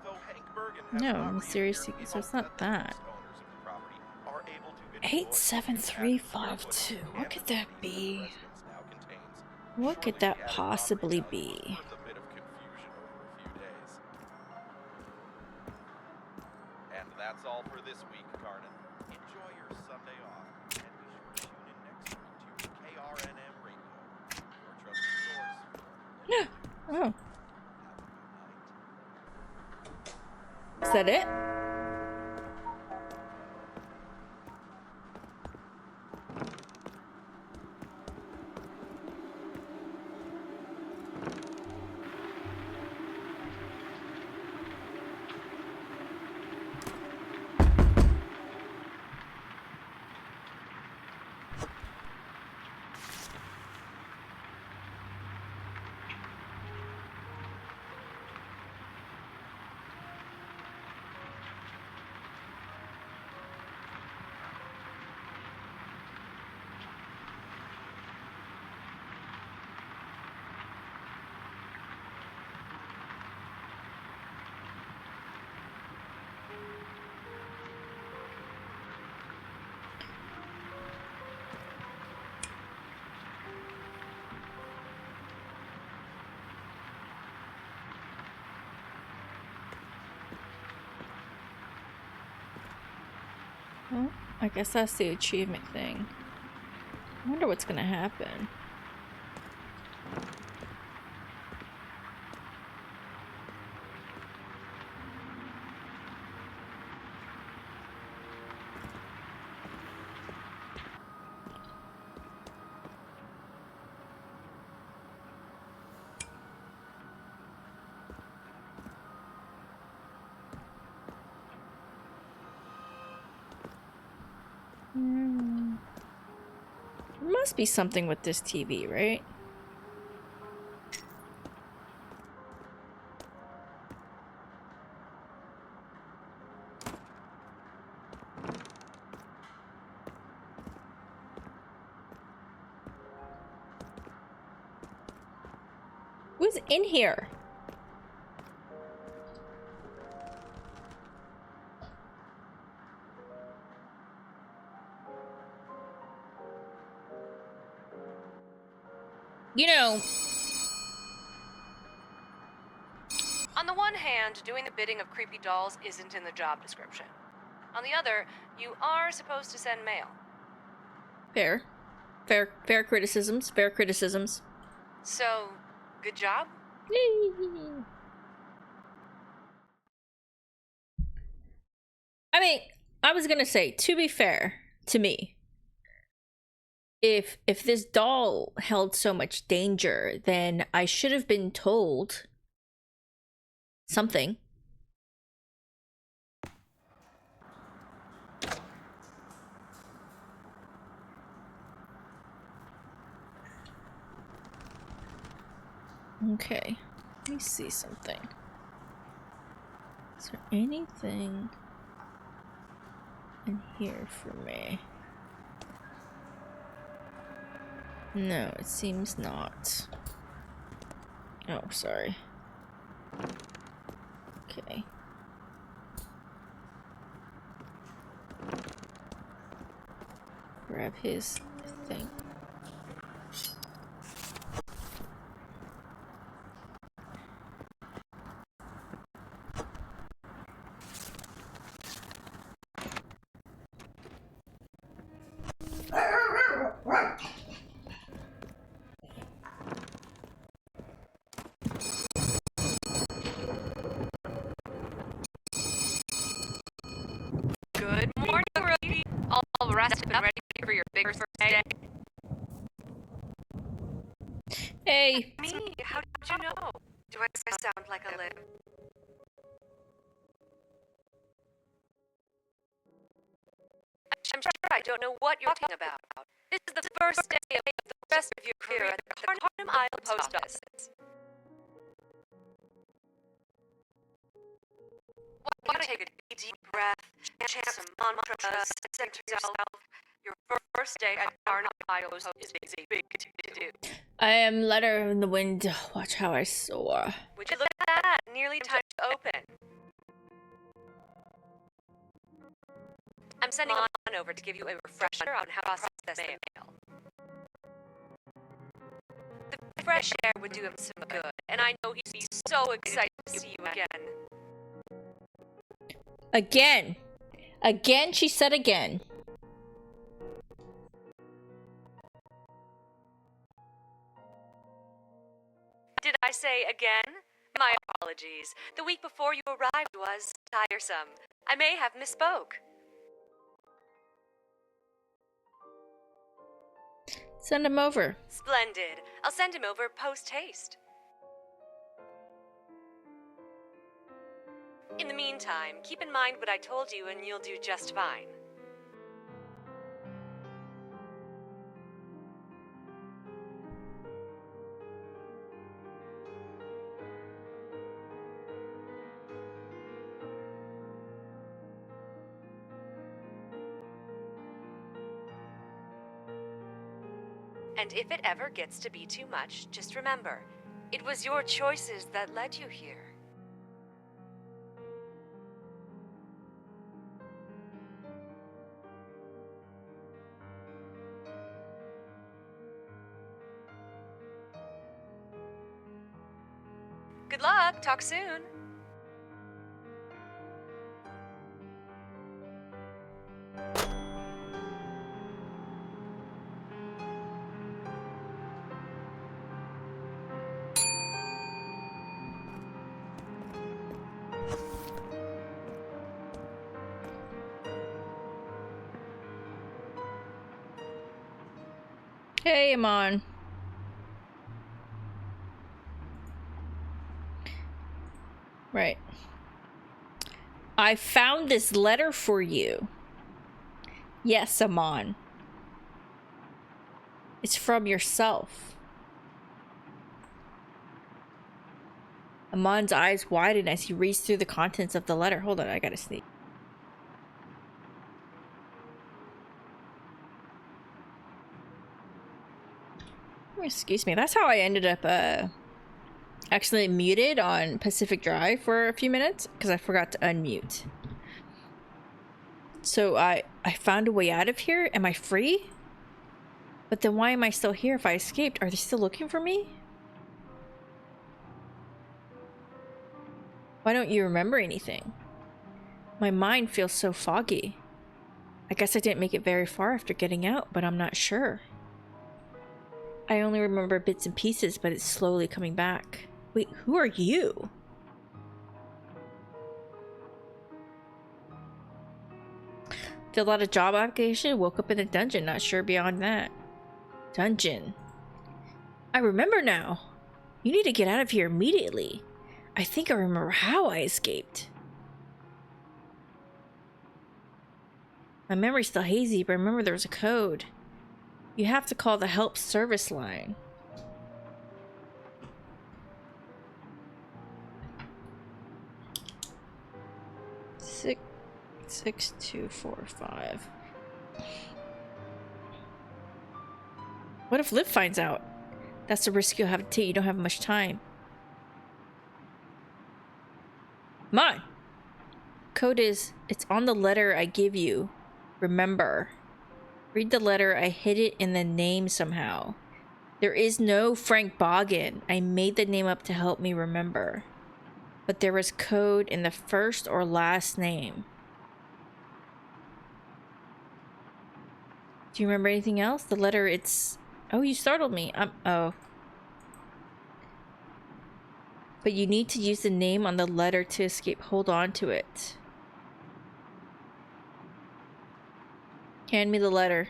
Though Hank Bergen has No, not seriously, reappeared, we so it's hope not that that. the owners of the property are able to 8 enjoy 7 the 3 atmosphere 5 footage 2. and What could that amenities be? the residence now contains. What could Surely that the added possibly property value was be? worth a bit of confusion over a few days. And that's all for this week, Carnan. Enjoy your Sunday off, and be sure to tune in next week to KRNM Radio, your trusted source for local news. Oh, Have a good night. is that it? Well, I guess that's the achievement thing. I wonder what's gonna happen. There must be something with this TV, right? Who's in here? You know, On the one hand, doing the bidding of creepy dolls isn't in the job description. On the other, you are supposed to send mail. fair criticisms, fair criticisms. So, good job? I mean, I was gonna say, to be fair to me, if this doll held so much danger, then I should have been told something. Okay, let me see something. Is there anything in here for me? No, it seems not. Oh, sorry. Okay. grab his thing. Good morning, Ruby. All rested and ready for your big first day. Hey! Me? How did you know? Do I sound like a lip? I'm sure I don't know what you're talking about. This is the first day of the rest of your career at the Carnum Isle Post Office. Why don't you take a deep breath, chant some mantras, center yourself. Your first day at Carnum Isle Post is big to do. I am letter in the wind. Watch how I soar. Would you look at that? Nearly time to open. I'm sending on over to give you a refresher on how to process mail. The fresh air would do him some good, and I know he'd be so excited to see you again. Again! Again, she said again. Did I say again? My apologies. The week before you arrived was tiresome. I may have misspoke. Send him over. Splendid. I'll send him over post-haste. In the meantime, keep in mind what I told you and you'll do just fine. And if it ever gets to be too much, just remember, it was your choices that led you here. Good luck. Talk soon. Hey, Amon. Right. I found this letter for you. Yes, Amon. It's from yourself. Amon's eyes widen as he reads through the contents of the letter. Hold on, I gotta sneak. Excuse me, that's how I ended up accidentally muted on Pacific Drive for a few minutes because I forgot to unmute. So I found a way out of here. Am I free? But then why am I still here if I escaped? Are they still looking for me? Why don't you remember anything? My mind feels so foggy. I guess I didn't make it very far after getting out, but I'm not sure. I only remember bits and pieces, but it's slowly coming back. Wait, who are you? Filled out a job application, woke up in a dungeon, not sure beyond that. Dungeon. I remember now. You need to get out of here immediately. I think I remember how I escaped. My memory's still hazy, but I remember there was a code. You have to call the help service line. Six 6245. What if Liv finds out? That's the risk you'll have to take. You don't have much time. Come on. Code is, it's on the letter I give you. Remember. Read the letter. I hid it in the name somehow. There is no Frank Boggin. I made the name up to help me remember. But there was code in the first or last name. Do you remember anything else? The letter, it's... Oh, you startled me. Oh. But you need to use the name on the letter to escape. Hold on to it. Hand me the letter.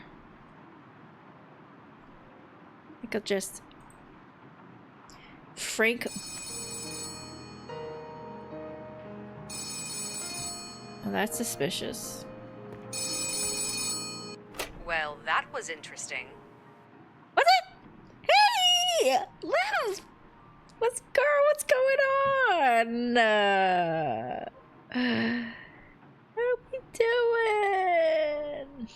I think I'll just... Frank... Oh, that's suspicious. Well, that was interesting. What's it? Hey! Liz! What's going on? How are we doing?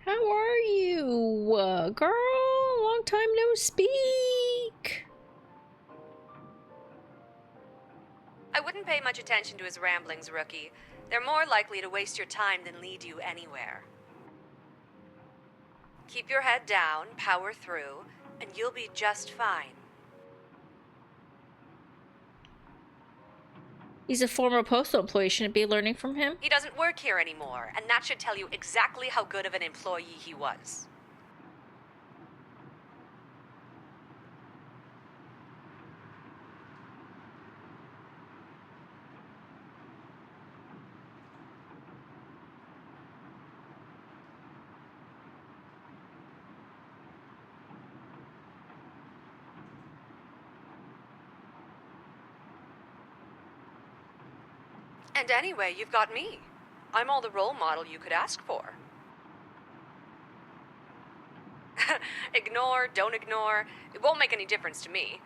How are you, girl? Long time no speak. I wouldn't pay much attention to his ramblings, rookie. They're more likely to waste your time than lead you anywhere. Keep your head down, power through, and you'll be just fine. He's a former postal employee. Shouldn't be learning from him. He doesn't work here anymore, and that should tell you exactly how good of an employee he was. And anyway, you've got me. I'm all the role model you could ask for. Ignore, don't ignore, it won't make any difference to me.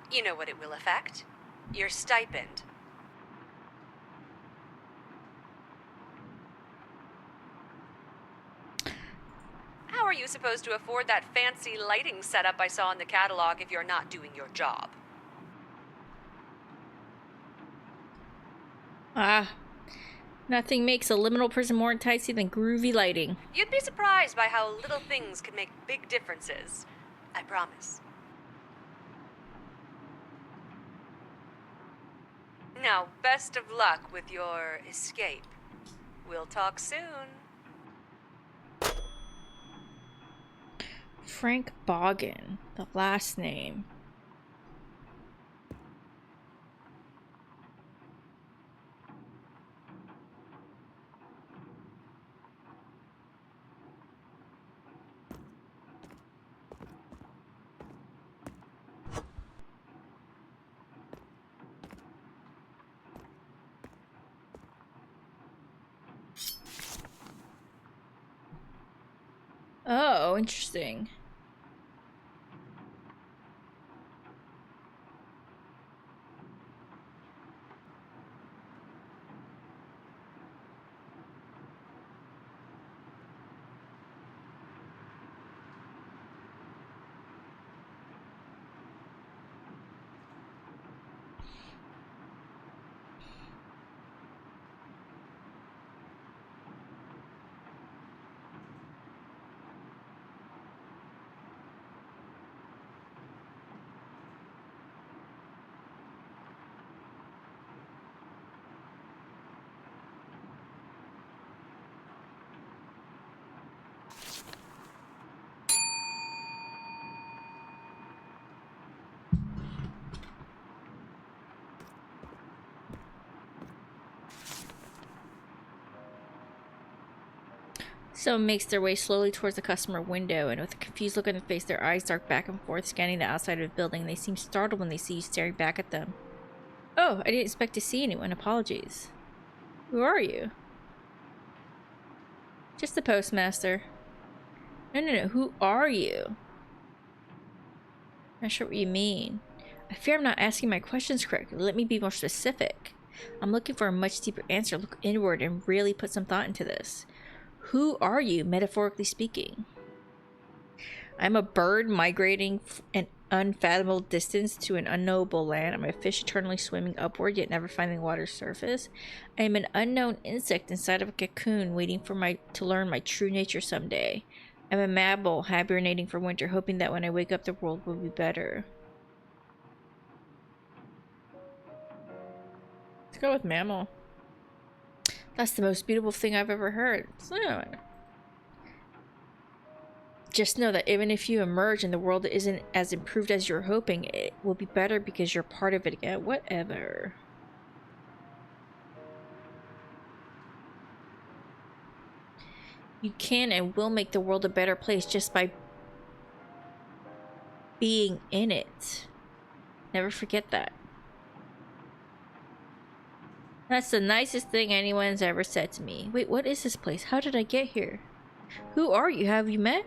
You know what it will affect? Your stipend. How are you supposed to afford that fancy lighting setup I saw in the catalog if you're not doing your job? Ah, nothing makes a liminal prison more enticing than groovy lighting. You'd be surprised by how little things can make big differences. I promise. Now, best of luck with your escape. We'll talk soon. Frank Boggin, the last name. Oh, interesting. Someone makes their way slowly towards the customer window, and with a confused look on their face, their eyes dart back and forth, scanning the outside of the building. They seem startled when they see you staring back at them. Oh, I didn't expect to see anyone. Apologies. Who are you? Just the postmaster. No. Who are you? Not sure what you mean. I fear I'm not asking my questions correctly. Let me be more specific. I'm looking for a much deeper answer. Look inward and really put some thought into this. Who are you, metaphorically speaking? I'm a bird migrating unfathomable distance to an unknowable land. I'm a fish eternally swimming upward, yet never finding water's surface. I am an unknown insect inside of a cocoon, waiting for to learn my true nature someday. I'm a mammal, hibernating for winter, hoping that when I wake up the world will be better. Let's go with mammal. That's the most beautiful thing I've ever heard. So, just know that even if you emerge and the world isn't as improved as you're hoping, it will be better because you're part of it again. Whatever. You can and will make the world a better place just by being in it. Never forget that. That's the nicest thing anyone's ever said to me. Wait, what is this place? How did I get here? Who are you? Have you met?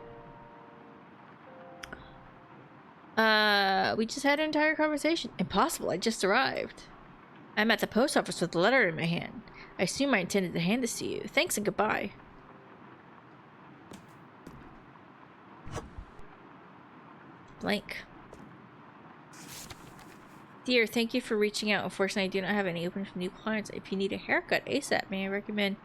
We just had an entire conversation. Impossible, I just arrived. I'm at the post office with a letter in my hand. I assume I intended to hand this to you. Thanks and goodbye. Blank. Dear, thank you for reaching out. Unfortunately, I do not have any open for new clients. If you need a haircut ASAP, may I recommend...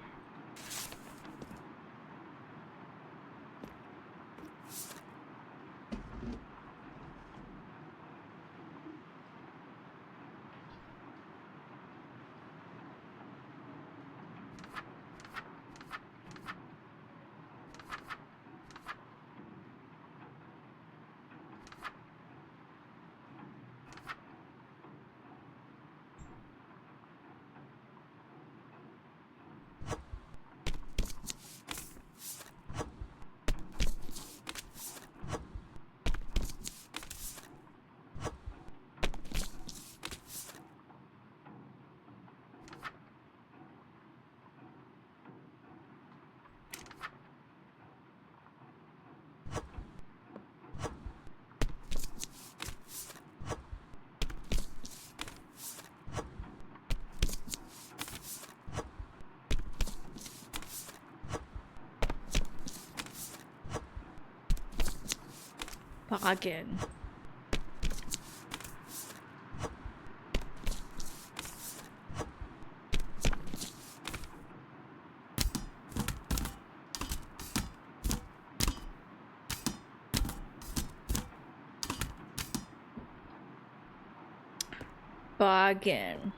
Bargain. Bargain.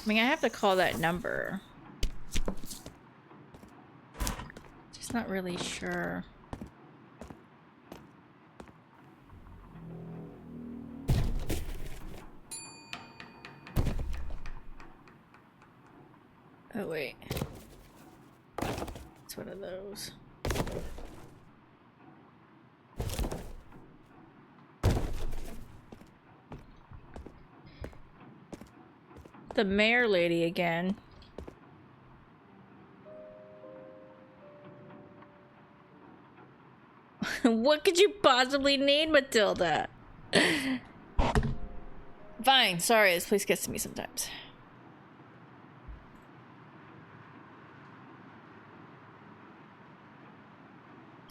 I mean, I have to call that number. Just not really sure. Oh, wait. It's one of those. The mayor lady again. What could you possibly need, Matilda? Fine, sorry, this place gets to me sometimes.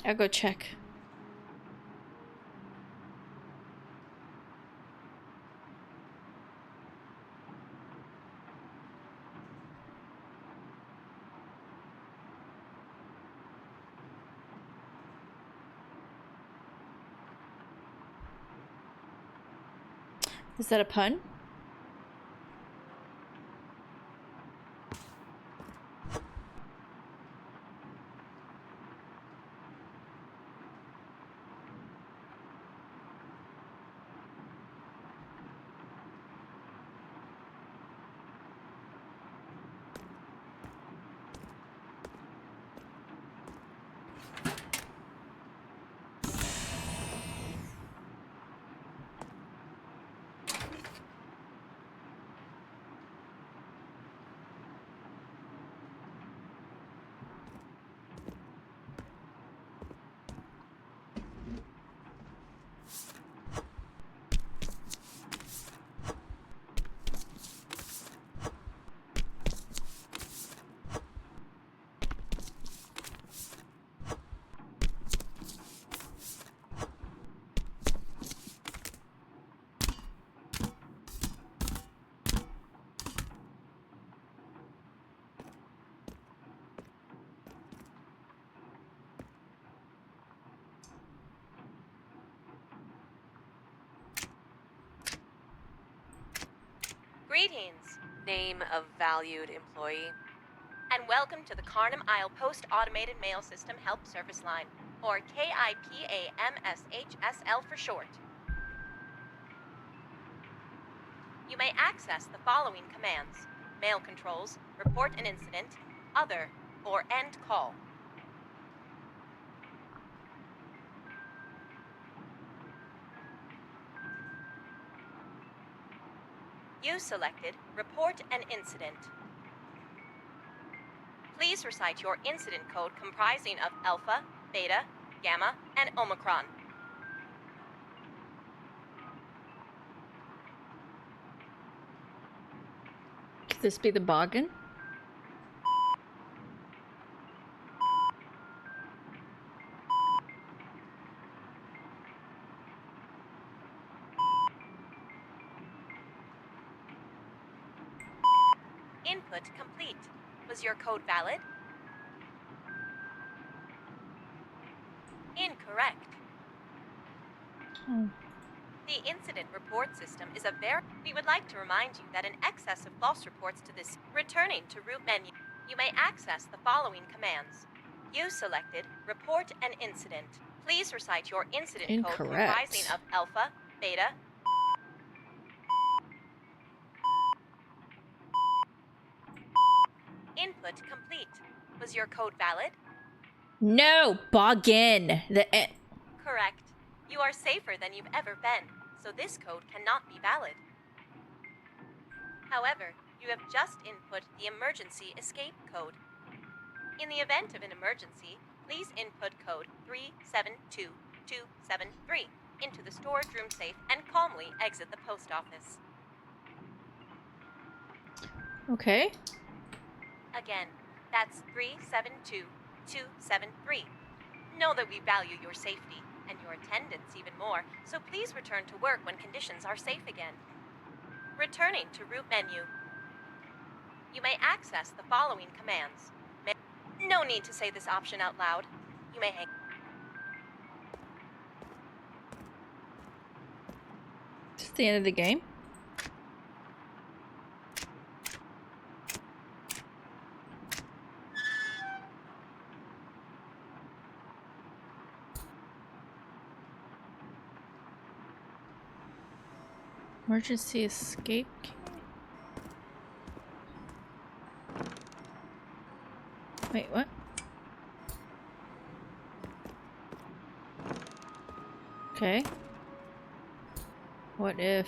I'll go check. Is that a pun? Greetings, name of valued employee, and welcome to the Carnum Isle Post Automated Mail System Help Service Line, or KIPAMSHSL for short. You may access the following commands: mail controls, report an incident, other, or end call. You selected report an incident. Please recite your incident code comprising of Alpha, Beta, Gamma, and Omicron. Could this be the boggin? Input complete. Was your code valid? Incorrect. The incident report system is a very... We would like to remind you that in excess of false reports to this... Returning to root menu, you may access the following commands. You selected report an incident. Please recite your incident code comprising of Alpha, Beta... Input complete. Was your code valid? No, boggin. Correct. You are safer than you've ever been, so this code cannot be valid. However, you have just input the emergency escape code. In the event of an emergency, please input code 372273 into the storage room safe and calmly exit the post office. Okay. Again, that's 372273. Know that we value your safety and your attendance even more, so please return to work when conditions are safe again. Returning to root menu. You may access the following commands. No need to say this option out loud. You may hang. Is this the end of the game? Emergency escape key? Wait, what? Okay. What if...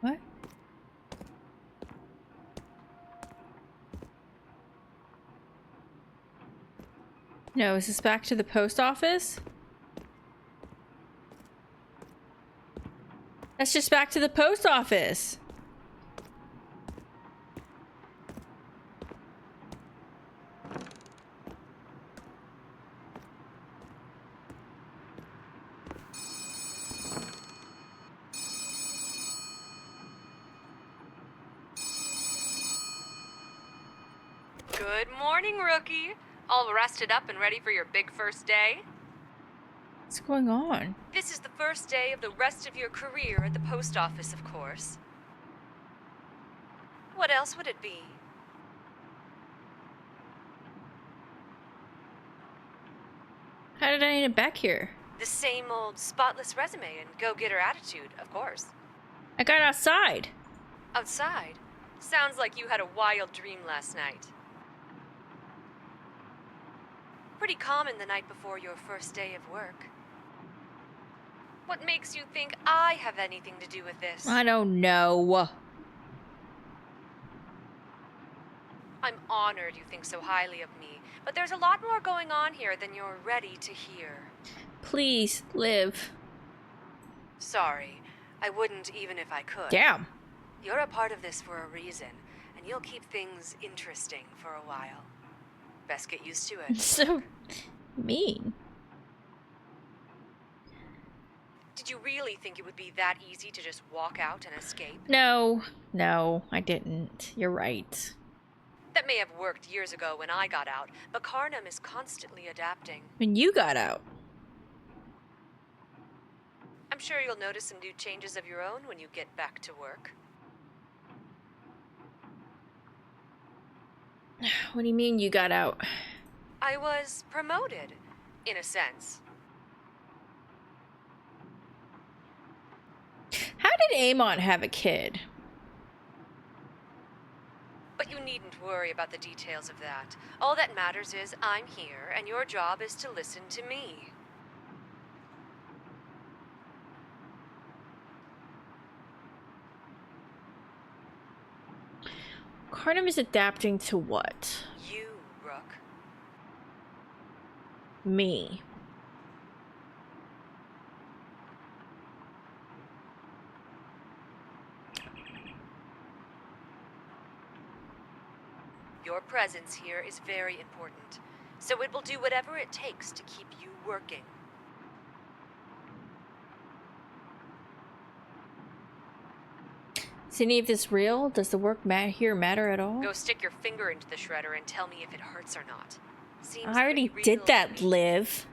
What? No, is this back to the post office? That's just back to the post office. Good morning, rookie. All rested up and ready for your big first day? What's going on? This is the first day of the rest of your career at the post office, of course. What else would it be? How did I end up back here? The same old spotless resume and go-getter attitude, of course. I got outside. Outside? Sounds like you had a wild dream last night. Pretty common the night before your first day of work. What makes you think I have anything to do with this? I don't know. I'm honored you think so highly of me, but there's a lot more going on here than you're ready to hear. Please, Liv. Sorry, I wouldn't even if I could. Damn. You're a part of this for a reason, and you'll keep things interesting for a while. Best get used to it. So mean. Did you really think it would be that easy to just walk out and escape? No, I didn't. You're right. That may have worked years ago when I got out, but Carnum is constantly adapting. When you got out. I'm sure you'll notice some new changes of your own when you get back to work. What do you mean you got out? I was promoted, in a sense. How did Amon have a kid? But you needn't worry about the details of that. All that matters is I'm here, and your job is to listen to me. Carnum is adapting to what? You, Rook. Me. Your presence here is very important, so it will do whatever it takes to keep you working. Is any of this real? Does the work here matter at all? Go stick your finger into the shredder and tell me if it hurts or not. Seems I already pretty did real that, to me. Liv.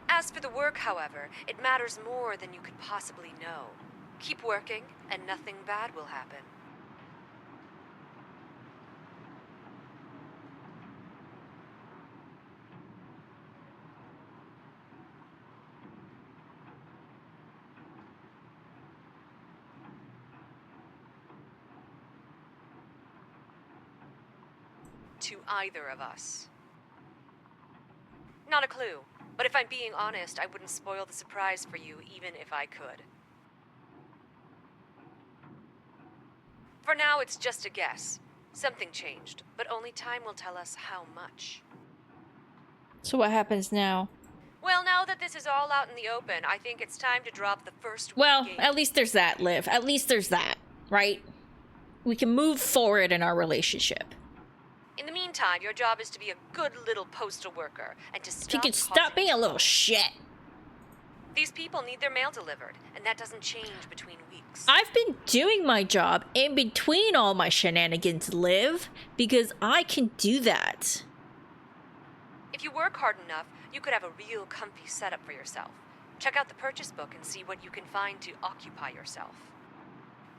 As for the work, however, it matters more than you could possibly know. Keep working, and nothing bad will happen. To either of us. Not a clue, but if I'm being honest, I wouldn't spoil the surprise for you even if I could. For now, it's just a guess. Something changed, but only time will tell us how much. So what happens now? Well, now that this is all out in the open, I think it's time to drop the first Well, game. at least there's that, Liv. At least there's that, right? We can move forward in our relationship. In the meantime, your job is to be a good little postal worker and to stop If you could stop being a little shit. These people need their mail delivered, and that doesn't change between weeks. I've been doing my job in between all my shenanigans, Liv, because I can do that. If you work hard enough, you could have a real comfy setup for yourself. Check out the purchase book and see what you can find to occupy yourself.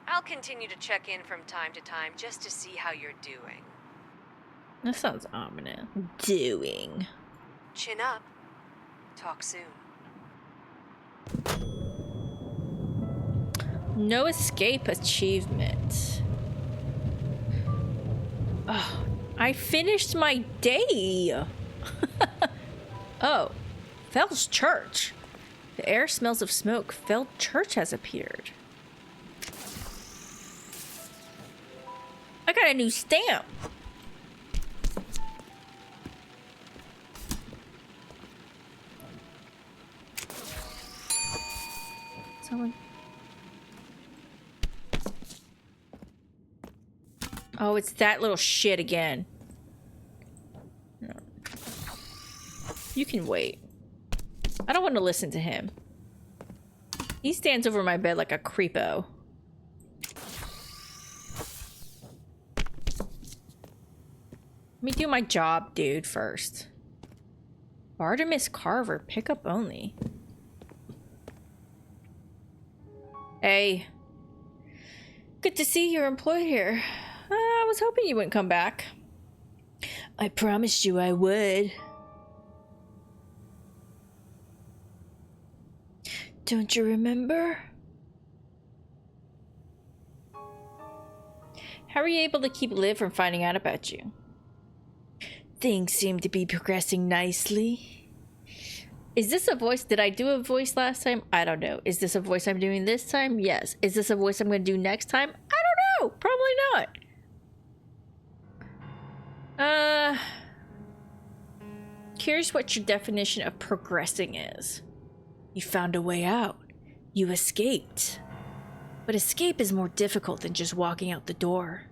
I'll continue to check in from time to time just to see how you're doing. That sounds ominous. Doing. Chin up. Talk soon. No escape achievement. Oh, I finished my day. Oh, Fell's Church. The air smells of smoke. Fell Church has appeared. I got a new stamp. Someone. Oh, it's that little shit again. No. You can wait. I don't want to listen to him. He stands over my bed like a creepo. Let me do my job, dude, first. Artemis Carver, pickup only. Hey. Good to see you're employed here. I was hoping you wouldn't come back. I promised you I would. Don't you remember? How were you able to keep Liv from finding out about you? Things seem to be progressing nicely. Is this a voice? Did I do a voice last time? I don't know. Is this a voice I'm doing this time? Yes. Is this a voice I'm going to do next time? I don't know. Probably not. Uh, Curious what your definition of progressing is. You found a way out. You escaped. But escape is more difficult than just walking out the door.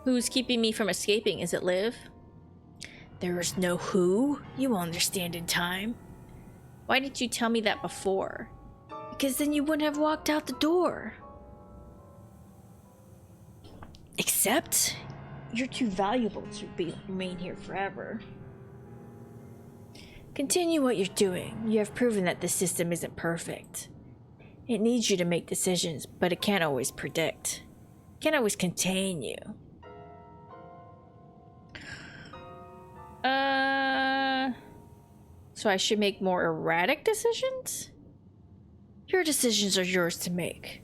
Who's keeping me from escaping? Is it Liv? There is no who. You will understand in time. Why didn't you tell me that before? Because then you wouldn't have walked out the door. Except, you're too valuable to remain here forever. Continue what you're doing. You have proven that the system isn't perfect. It needs you to make decisions, but it can't always predict. It can't always contain you. So I should make more erratic decisions? Your decisions are yours to make.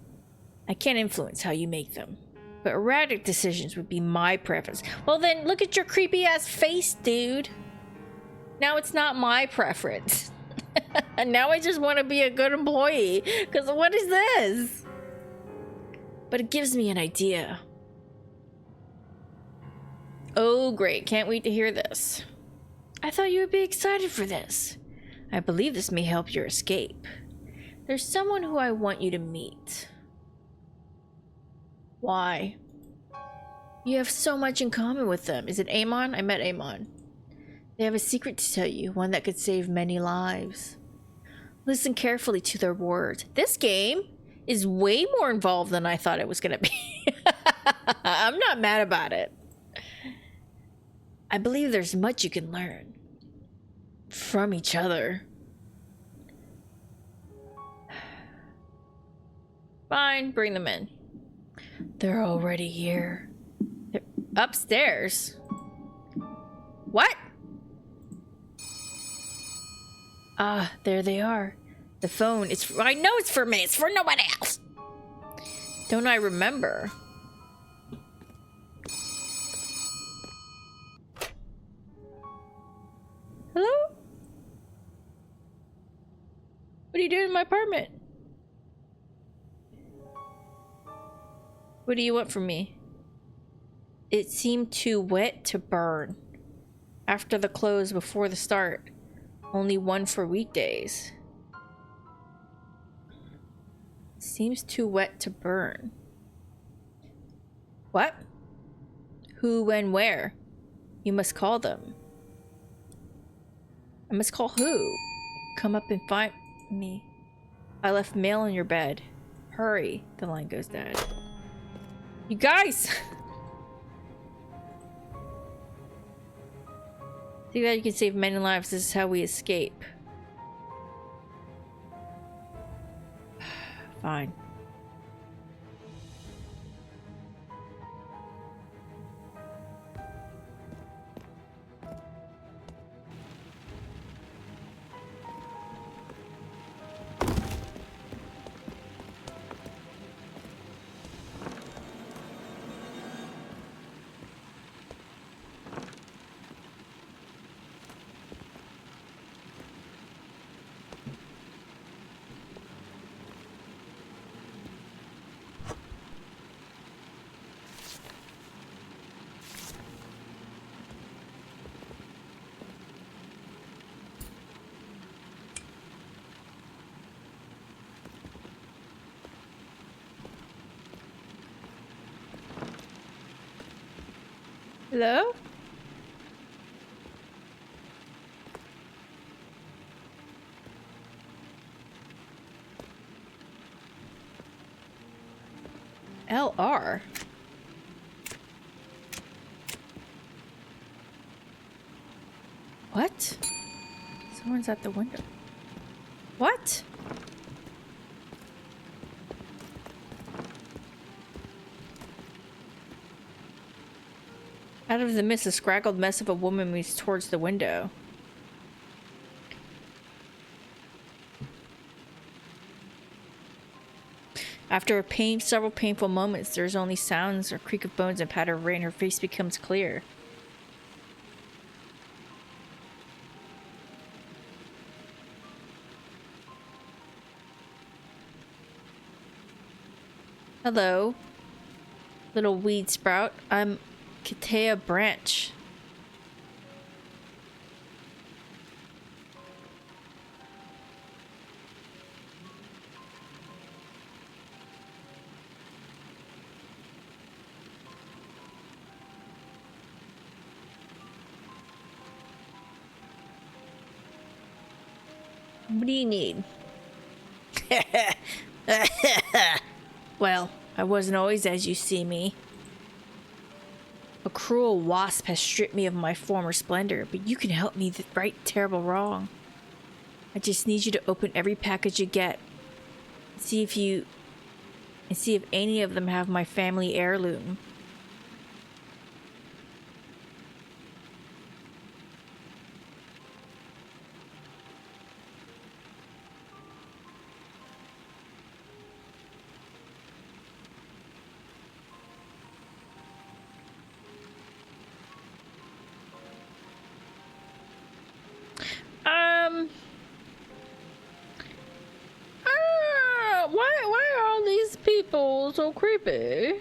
I can't influence how you make them. But erratic decisions would be my preference. Well then, look at your creepy ass face, dude. Now it's not my preference. And now I just want to be a good employee. Because what is this? But it gives me an idea. Oh great, can't wait to hear this. I thought you would be excited for this. I believe this may help your escape. There's someone who I want you to meet. Why? You have so much in common with them. Is it Amon? I met Amon. They have a secret to tell you, one that could save many lives. Listen carefully to their words. This game is way more involved than I thought it was gonna be. I'm not mad about it. I believe there's much you can learn from each other. Fine, bring them in. They're already here. They're upstairs. What? Ah, there they are. The phone, I know it's for me, it's for nobody else. Don't I remember? Hello? What are you doing in my apartment? What do you want from me? It seemed too wet to burn. After the close, before the start. Only one for weekdays. Seems too wet to burn. What? Who, when, where? You must call them. I must call who? Come up and find me. I left mail in your bed. Hurry. The line goes dead. You guys! See that you can save many lives. This is how we escape. Fine. Hello? LR? What? Someone's at the window. What? Out of the mist, a scraggled mess of a woman moves towards the window. After several painful moments, there's only sounds or creak of bones and patter of rain. Her face becomes clear. Hello? Little weed sprout. I'm Katea Branch. What do you need? Well, I wasn't always as you see me. A cruel wasp has stripped me of my former splendor, but you can help me right terrible wrong. I just need you to open every package you get. See if any of them have my family heirloom. Why are all these people so creepy?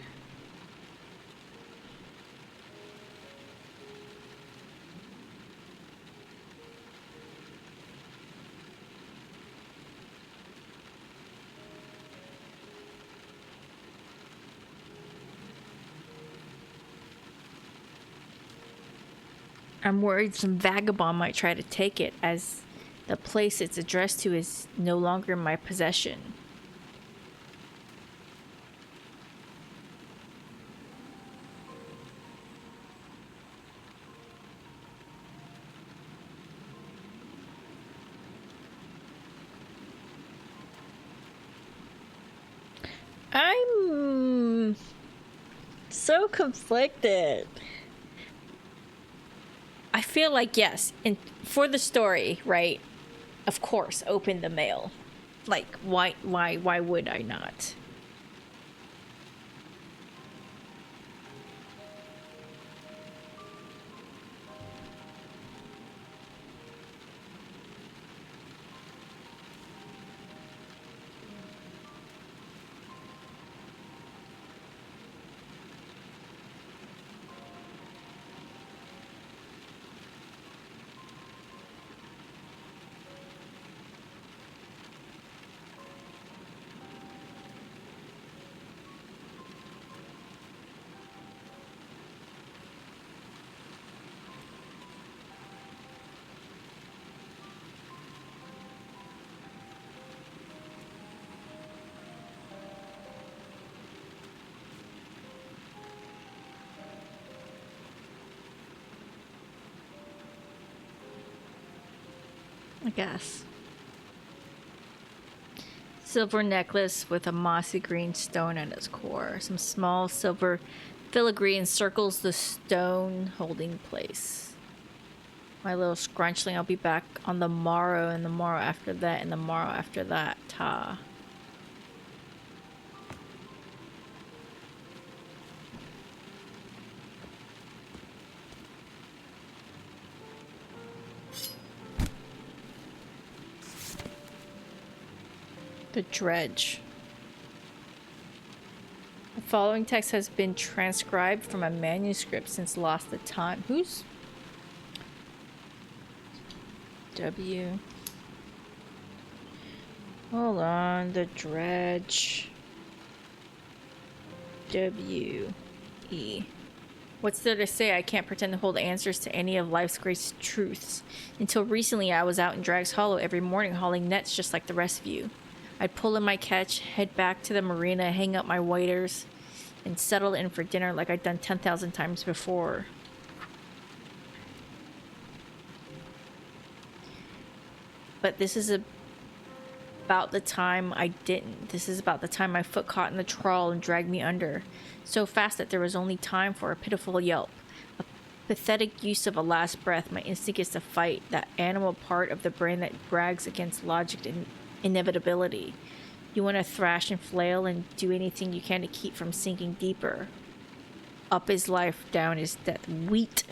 I'm worried some vagabond might try to take it, as the place it's addressed to is no longer in my possession. I'm so conflicted. I feel like yes, and for the story, right? Of course, open the mail. Like why would I not? I guess. Silver necklace with a mossy green stone at its core. Some small silver filigree encircles the stone holding place. My little scrunchling, I'll be back on the morrow, and the morrow after that, and the morrow after that. Ta. The dredge. The following text has been transcribed from a manuscript since lost to time. Who's W? Hold on, the dredge. W E. What's there to say? I can't pretend to hold answers to any of life's great truths. Until recently, I was out in Drag's Hollow every morning hauling nets just like the rest of you. I'd pull in my catch, head back to the marina, hang up my waders, and settle in for dinner like I'd done 10,000 times before. But this is about the time I didn't. This is about the time my foot caught in the trawl and dragged me under, so fast that there was only time for a pitiful yelp. A pathetic use of a last breath. My instinct is to fight, that animal part of the brain that brags against logic and inevitability. You want to thrash and flail and do anything you can to keep from sinking deeper. Up is life, down is death. Wheat.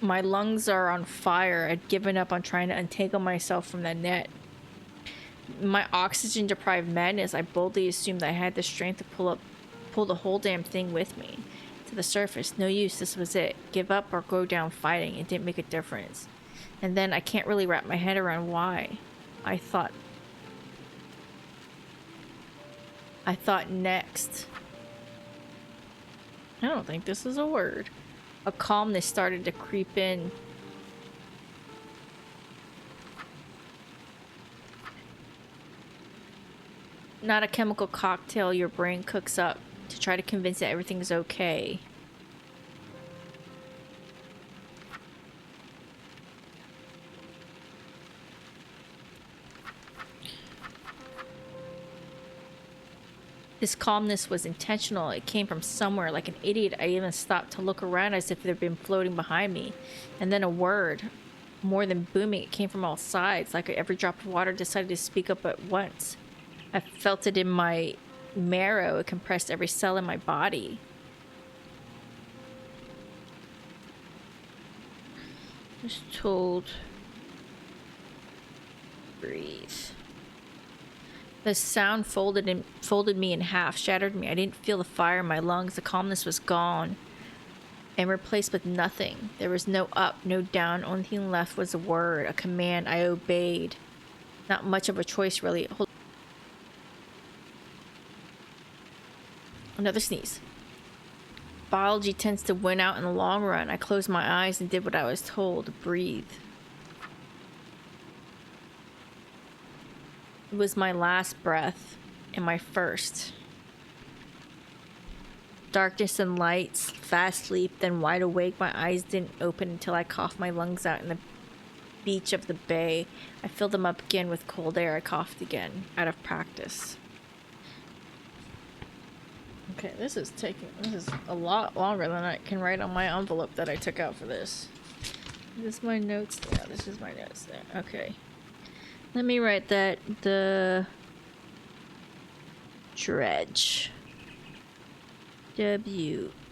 My lungs are on fire. I'd given up on trying to untangle myself from the net. my oxygen deprived madness, I boldly assumed I had the strength to pull the whole damn thing with me to the surface. No use, this was it. Give up or go down fighting. It didn't make a difference. And then I can't really wrap my head around why. I thought next. I don't think this is a word. A calmness started to creep in. Not a chemical cocktail your brain cooks up to try to convince that everything's okay. This calmness was intentional. It came from somewhere. Like an idiot, I even stopped to look around as if they'd been floating behind me. And then a word, more than booming, it came from all sides. Like every drop of water decided to speak up at once. I felt it in my marrow. It compressed every cell in my body. Just told. Breathe. The sound folded me in half, shattered me. I didn't feel the fire in my lungs. The calmness was gone and replaced with nothing. There was no up, no down. Only thing left was a word, a command. I obeyed. Not much of a choice, really. Another sneeze. Biology tends to win out in the long run. I closed my eyes and did what I was told. Breathe. It was my last breath and my first. Darkness and lights, fast sleep, then wide awake. My eyes didn't open until I coughed my lungs out in the beach of the bay. I filled them up again with cold air. I coughed again, out of practice. Okay, this is a lot longer than I can write on my envelope that I took out for this. Is this my notes? Yeah, this is my notes there. Okay. Let me write that. The dredge. WETSAARMEH.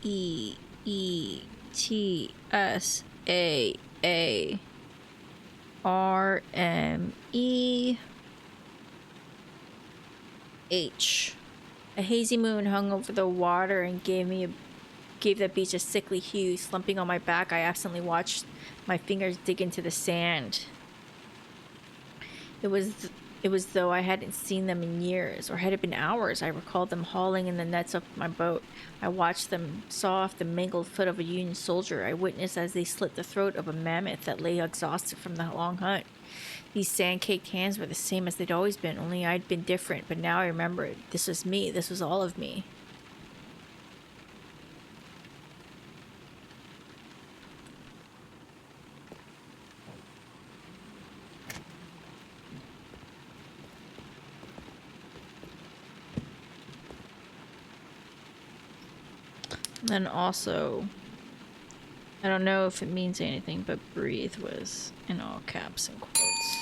A hazy moon hung over the water and gave the beach a sickly hue. Slumping on my back, I absently watched my fingers dig into the sand. It was though I hadn't seen them in years, or had it been hours. I recalled them hauling in the nets of my boat. I watched them saw off the mangled foot of a Union soldier. I witnessed as they slit the throat of a mammoth that lay exhausted from the long hunt. These sand-caked hands were the same as they'd always been, only I'd been different. But now I remembered. This was me. This was all of me. Then also, I don't know if it means anything, but breathe was in all caps and quotes.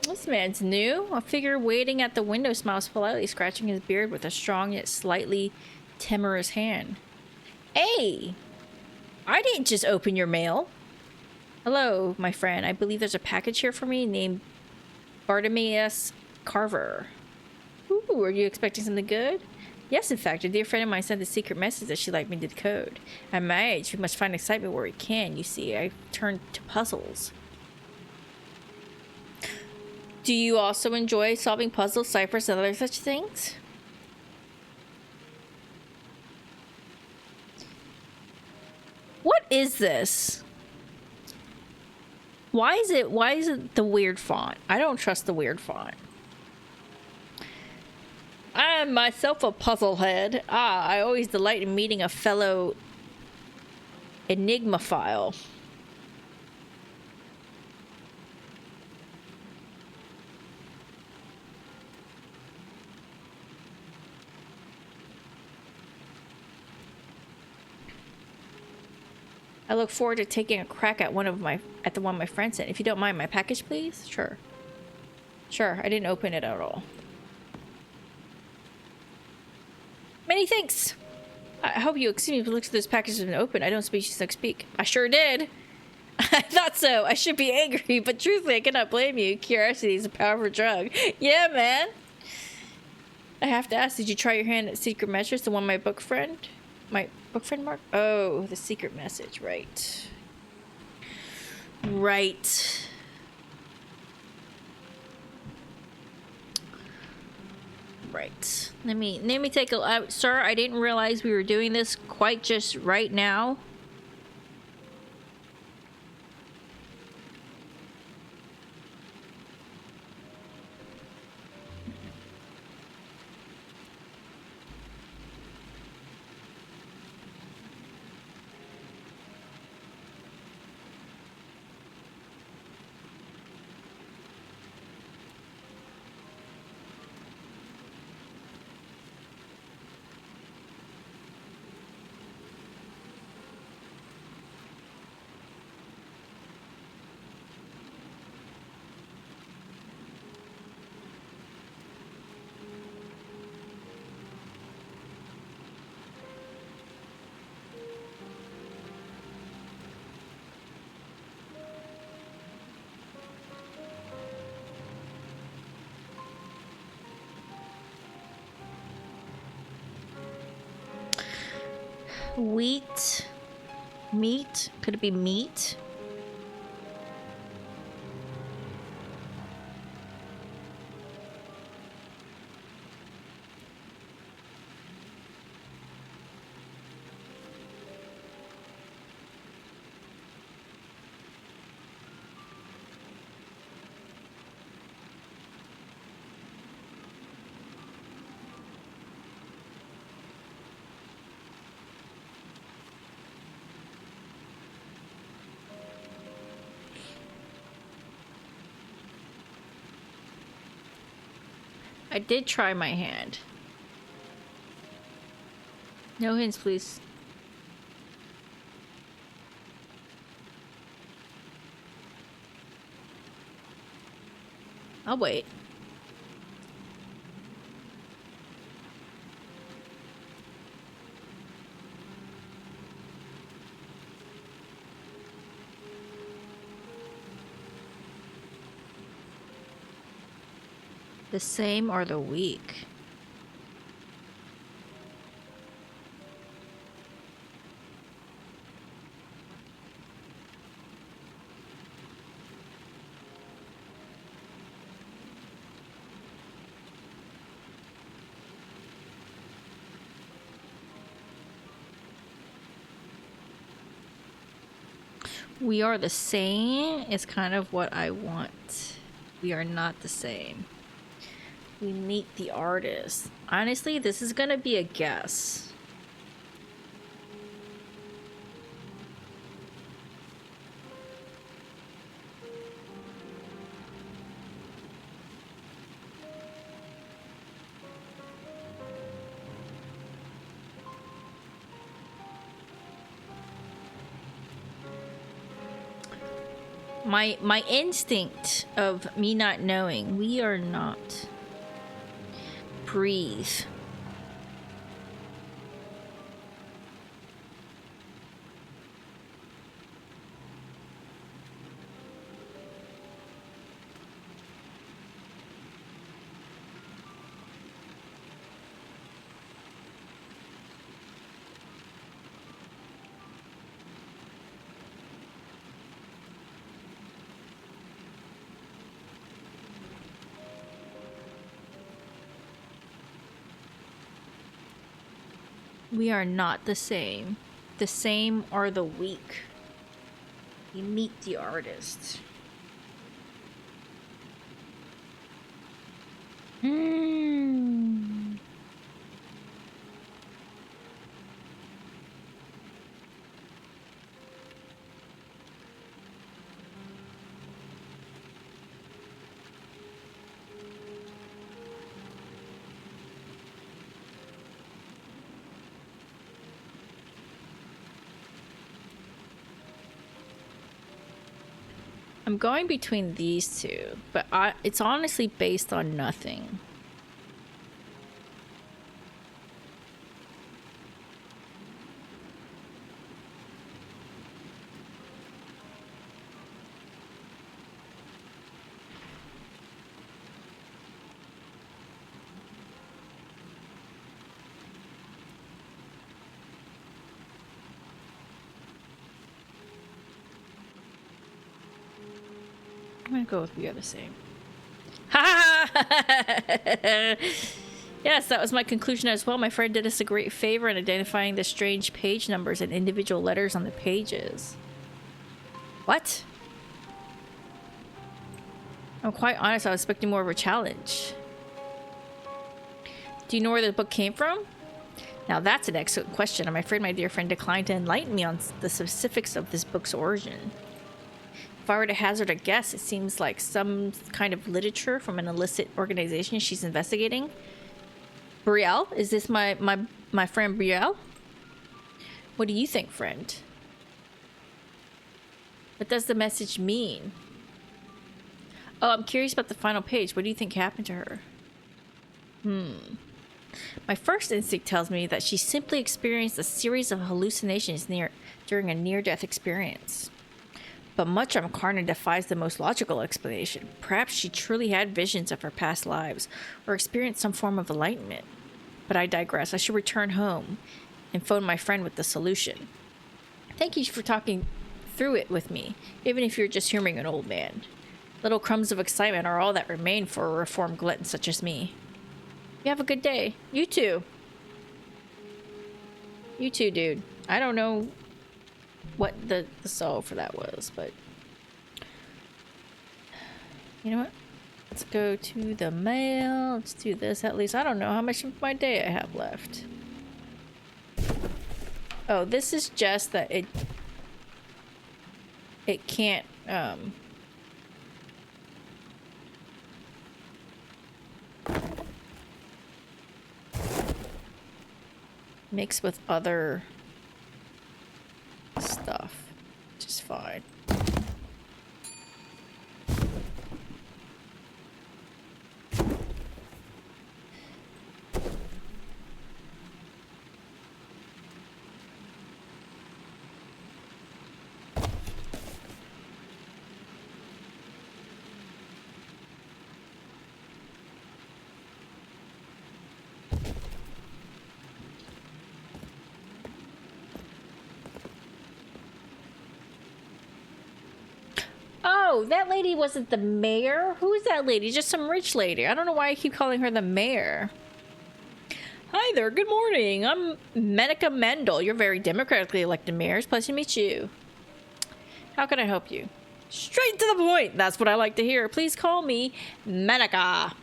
This man's new. A figure waiting at the window smiles politely, scratching his beard with a strong yet slightly timorous hand. Hey! I didn't just open your mail. Hello, my friend. I believe there's a package here for me named Bartimaeus Carver. Ooh, are you expecting something good? Yes, in fact, a dear friend of mine sent a secret message that she'd like me to decode. At my age, we must find excitement where we can. You see, I turned to puzzles. Do you also enjoy solving puzzles, ciphers, and other such things? What is this? Why is it the weird font? I don't trust the weird font. I am myself a puzzle head. I always delight in meeting a fellow enigmaphile. I look forward to taking a crack at the one my friend sent. If you don't mind, my package, please? Sure. Sure, I didn't open it at all. Many thanks! I hope you excuse me, but looks like this package has been opened. I don't speak. I sure did. I thought so. I should be angry, but truthfully, I cannot blame you. Curiosity is a powerful drug. Yeah, man. I have to ask, did you try your hand at secret message? The one my book friend marked? Oh, the secret message, right. Right. Right. Let me take a sir, I didn't realize we were doing this quite just right now. Wheat. Meat? Could it be meat? I did try my hand. No hints, please. I'll wait. The same or the weak? We are the same is kind of what I want. We are not the same. We meet the artist. Honestly, this is gonna be a guess. My instinct of me not knowing, we are not. Breathe. We are not the same. The same are the weak. You meet the artist. I'm going between these two, but it's honestly based on nothing. I'm gonna go with we are the same. Ha! Yes, that was my conclusion as well. My friend did us a great favor in identifying the strange page numbers and individual letters on the pages. What? I'm quite honest, I was expecting more of a challenge. Do you know where the book came from? Now that's an excellent question. I'm afraid my dear friend declined to enlighten me on the specifics of this book's origin. If I were to hazard a guess, it seems like some kind of literature from an illicit organization she's investigating. Brielle? Is this my friend Brielle? What do you think, friend? What does the message mean? Oh, I'm curious about the final page. What do you think happened to her? My first instinct tells me that she simply experienced a series of hallucinations during a near-death experience. But much on Karna defies the most logical explanation. Perhaps she truly had visions of her past lives, or experienced some form of enlightenment. But I digress. I should return home and phone my friend with the solution. Thank you for talking through it with me, even if you're just humoring an old man. Little crumbs of excitement are all that remain for a reformed glutton such as me. You have a good day. You too. You too, dude. I don't know what the solve for that was, but... You know what? Let's go to the mail. Let's do this at least. I don't know how much of my day I have left. Oh, this is just that it can't, mix with other stuff, which is fine. Oh, that lady wasn't the mayor? Who is that lady? Just some rich lady. I don't know why I keep calling her the mayor. Hi there, good morning. I'm Menica Mendel. You're very democratically elected mayor. It's a pleasure to meet you. How can I help you? Straight to the point. That's what I like to hear. Please call me Menica.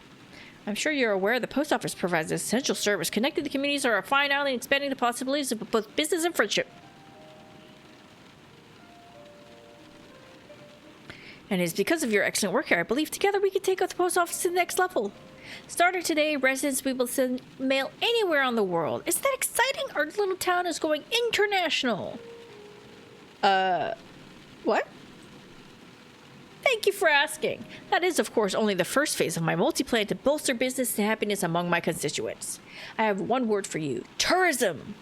I'm sure you're aware the post office provides an essential service. Connecting the communities are a fine ally and expanding the possibilities of both business and friendship. And it is because of your excellent work here, I believe together we can take the post office to the next level. Starting today, residents will be able to send mail anywhere on the world. Isn't that exciting? Our little town is going international. What? Thank you for asking. That is, of course, only the first phase of my multi-plan to bolster business and happiness among my constituents. I have one word for you. Tourism.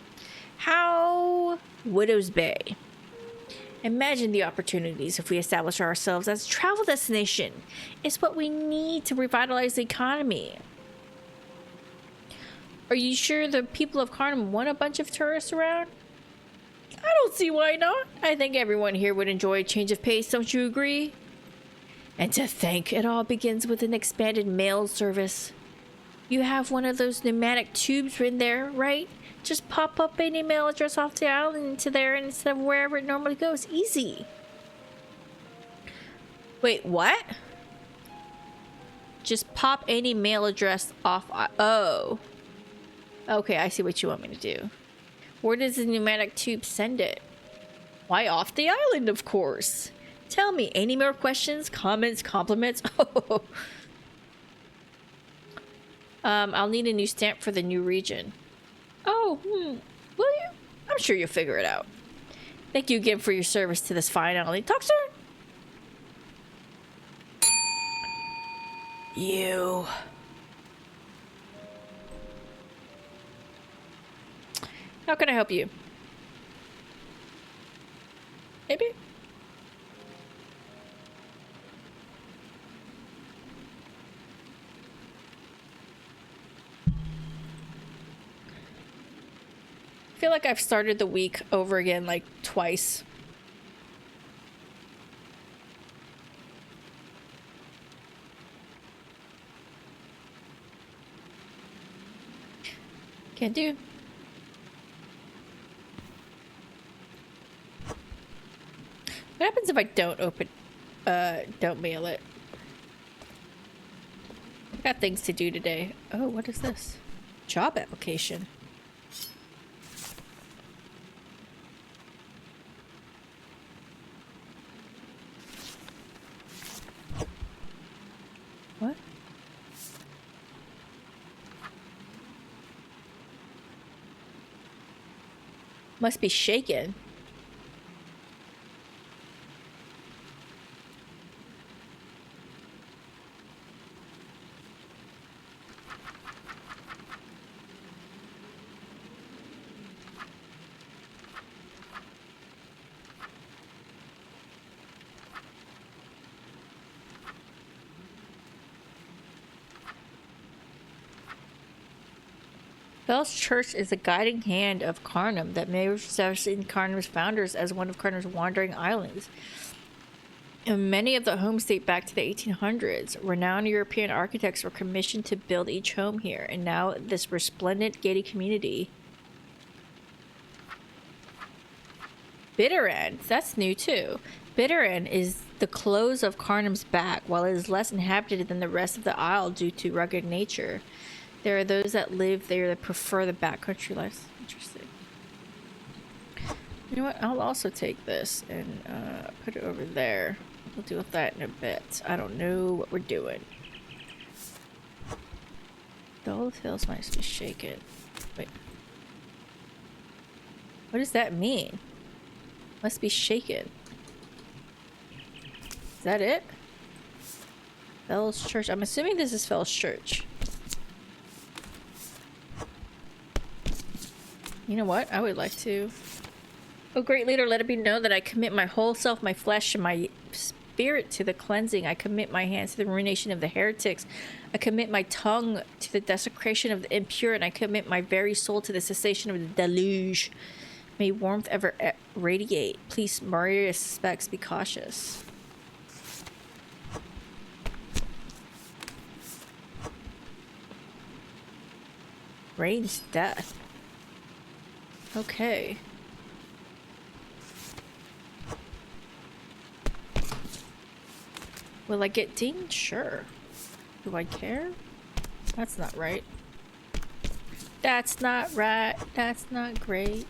How Widow's Bay. Imagine the opportunities if we establish ourselves as a travel destination. It's what we need to revitalize the economy. Are you sure the people of Carnum want a bunch of tourists around? I don't see why not. I think everyone here would enjoy a change of pace, don't you agree? And to think, it all begins with an expanded mail service. You have one of those pneumatic tubes in there, right? Just pop up any mail address off the aisle and into there instead of wherever it normally goes. Easy. Wait, what? Just pop any mail address off. Oh. Okay, I see what you want me to do. Where does the pneumatic tube send it? Why, off the island, of course. Tell me, any more questions, comments, compliments? I'll need a new stamp for the new region. Oh, will you? I'm sure you'll figure it out. Thank you again for your service to this fine island. Talk soon. You. How can I help you? Maybe? I feel like I've started the week over again like twice. Can't do. What happens if I don't don't mail it? I got things to do today. Oh, what is this? Job application. What? Must be shaken. Bell's Church is the guiding hand of Carnum that may serve in Carnum's founders as one of Carnum's wandering islands. And many of the homes date back to the 1800s. Renowned European architects were commissioned to build each home here, and now this resplendent gated community. Bitter End, that's new too. Bitter End is the close of Carnum's back, while it is less inhabited than the rest of the isle due to rugged nature. There are those that live there that prefer the backcountry life. Interesting. You know what? I'll also take this and put it over there. We'll deal with that in a bit. I don't know what we're doing. The old hills might be shaken. Wait. What does that mean? Must be shaken. Is that it? Fell's Church. I'm assuming this is Fell's Church. You know what? I would like to. Oh, great leader, let it be known that I commit my whole self, my flesh, and my spirit to the cleansing. I commit my hands to the ruination of the heretics. I commit my tongue to the desecration of the impure, and I commit my very soul to the cessation of the deluge. May warmth ever radiate. Please, Marius specs, be cautious. Rain's death. Okay. Will I get dinged? Sure. Do I care? That's not right. That's not right. That's not great.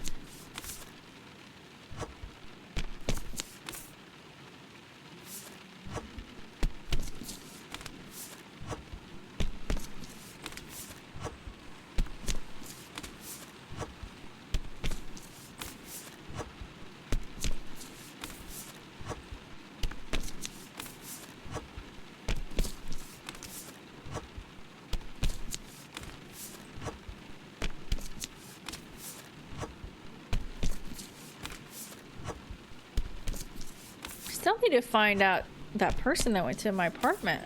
Still need to find out that person that went to my apartment.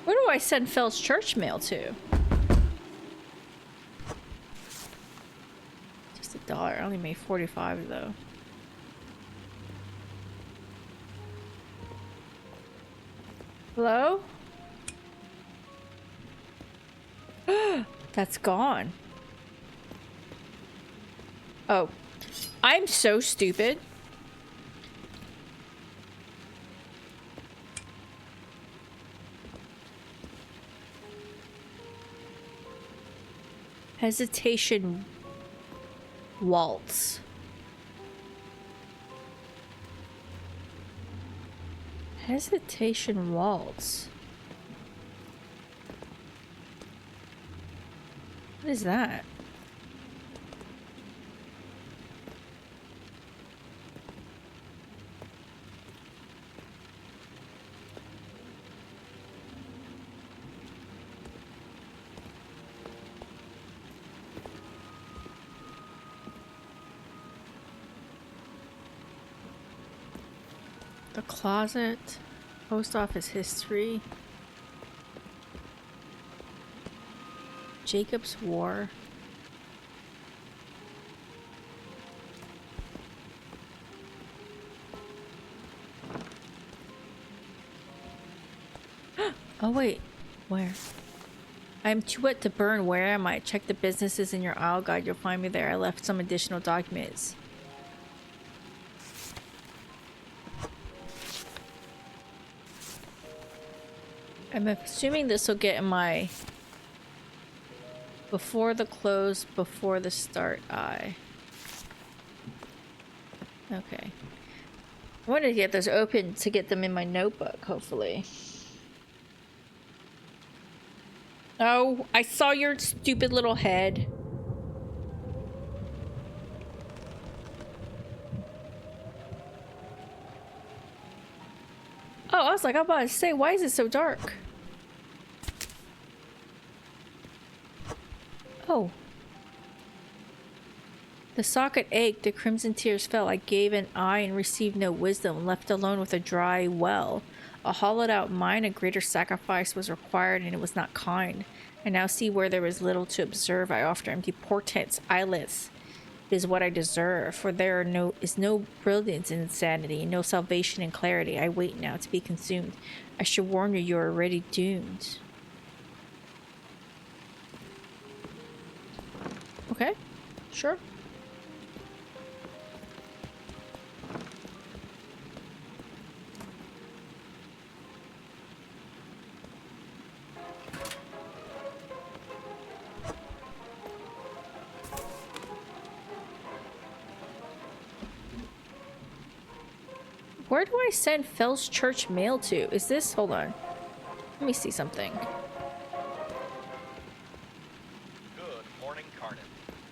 Where do I send Phil's church mail to? Just $1. I only made 45 though. Hello? That's gone. Oh. I'm so stupid. Hesitation waltz. Hesitation waltz. What is that? The closet. Post office history. Jacob's War. Oh wait, where? I'm too wet to burn. Where am I? Check the businesses in your aisle guide. You'll find me there. I left some additional documents. I'm assuming this will get in my before the close, before the start eye. Okay. I wanted to get those open to get them in my notebook, hopefully. Oh, I saw your stupid little head. Oh, I was like, I'm about to say, why is it so dark? Oh. The socket ached, the crimson tears fell. I gave an eye and received no wisdom, left alone with a dry well. A hollowed out mind, a greater sacrifice was required, and it was not kind. I now see where there was little to observe. I offer empty portents, eyelets. It is what I deserve, for there is no brilliance in insanity, no salvation in clarity. I wait now to be consumed. I should warn you, you are already doomed. Okay, sure. Where do I send Fells Church mail to? Is this... Hold on. Let me see something. Good morning, Carnan.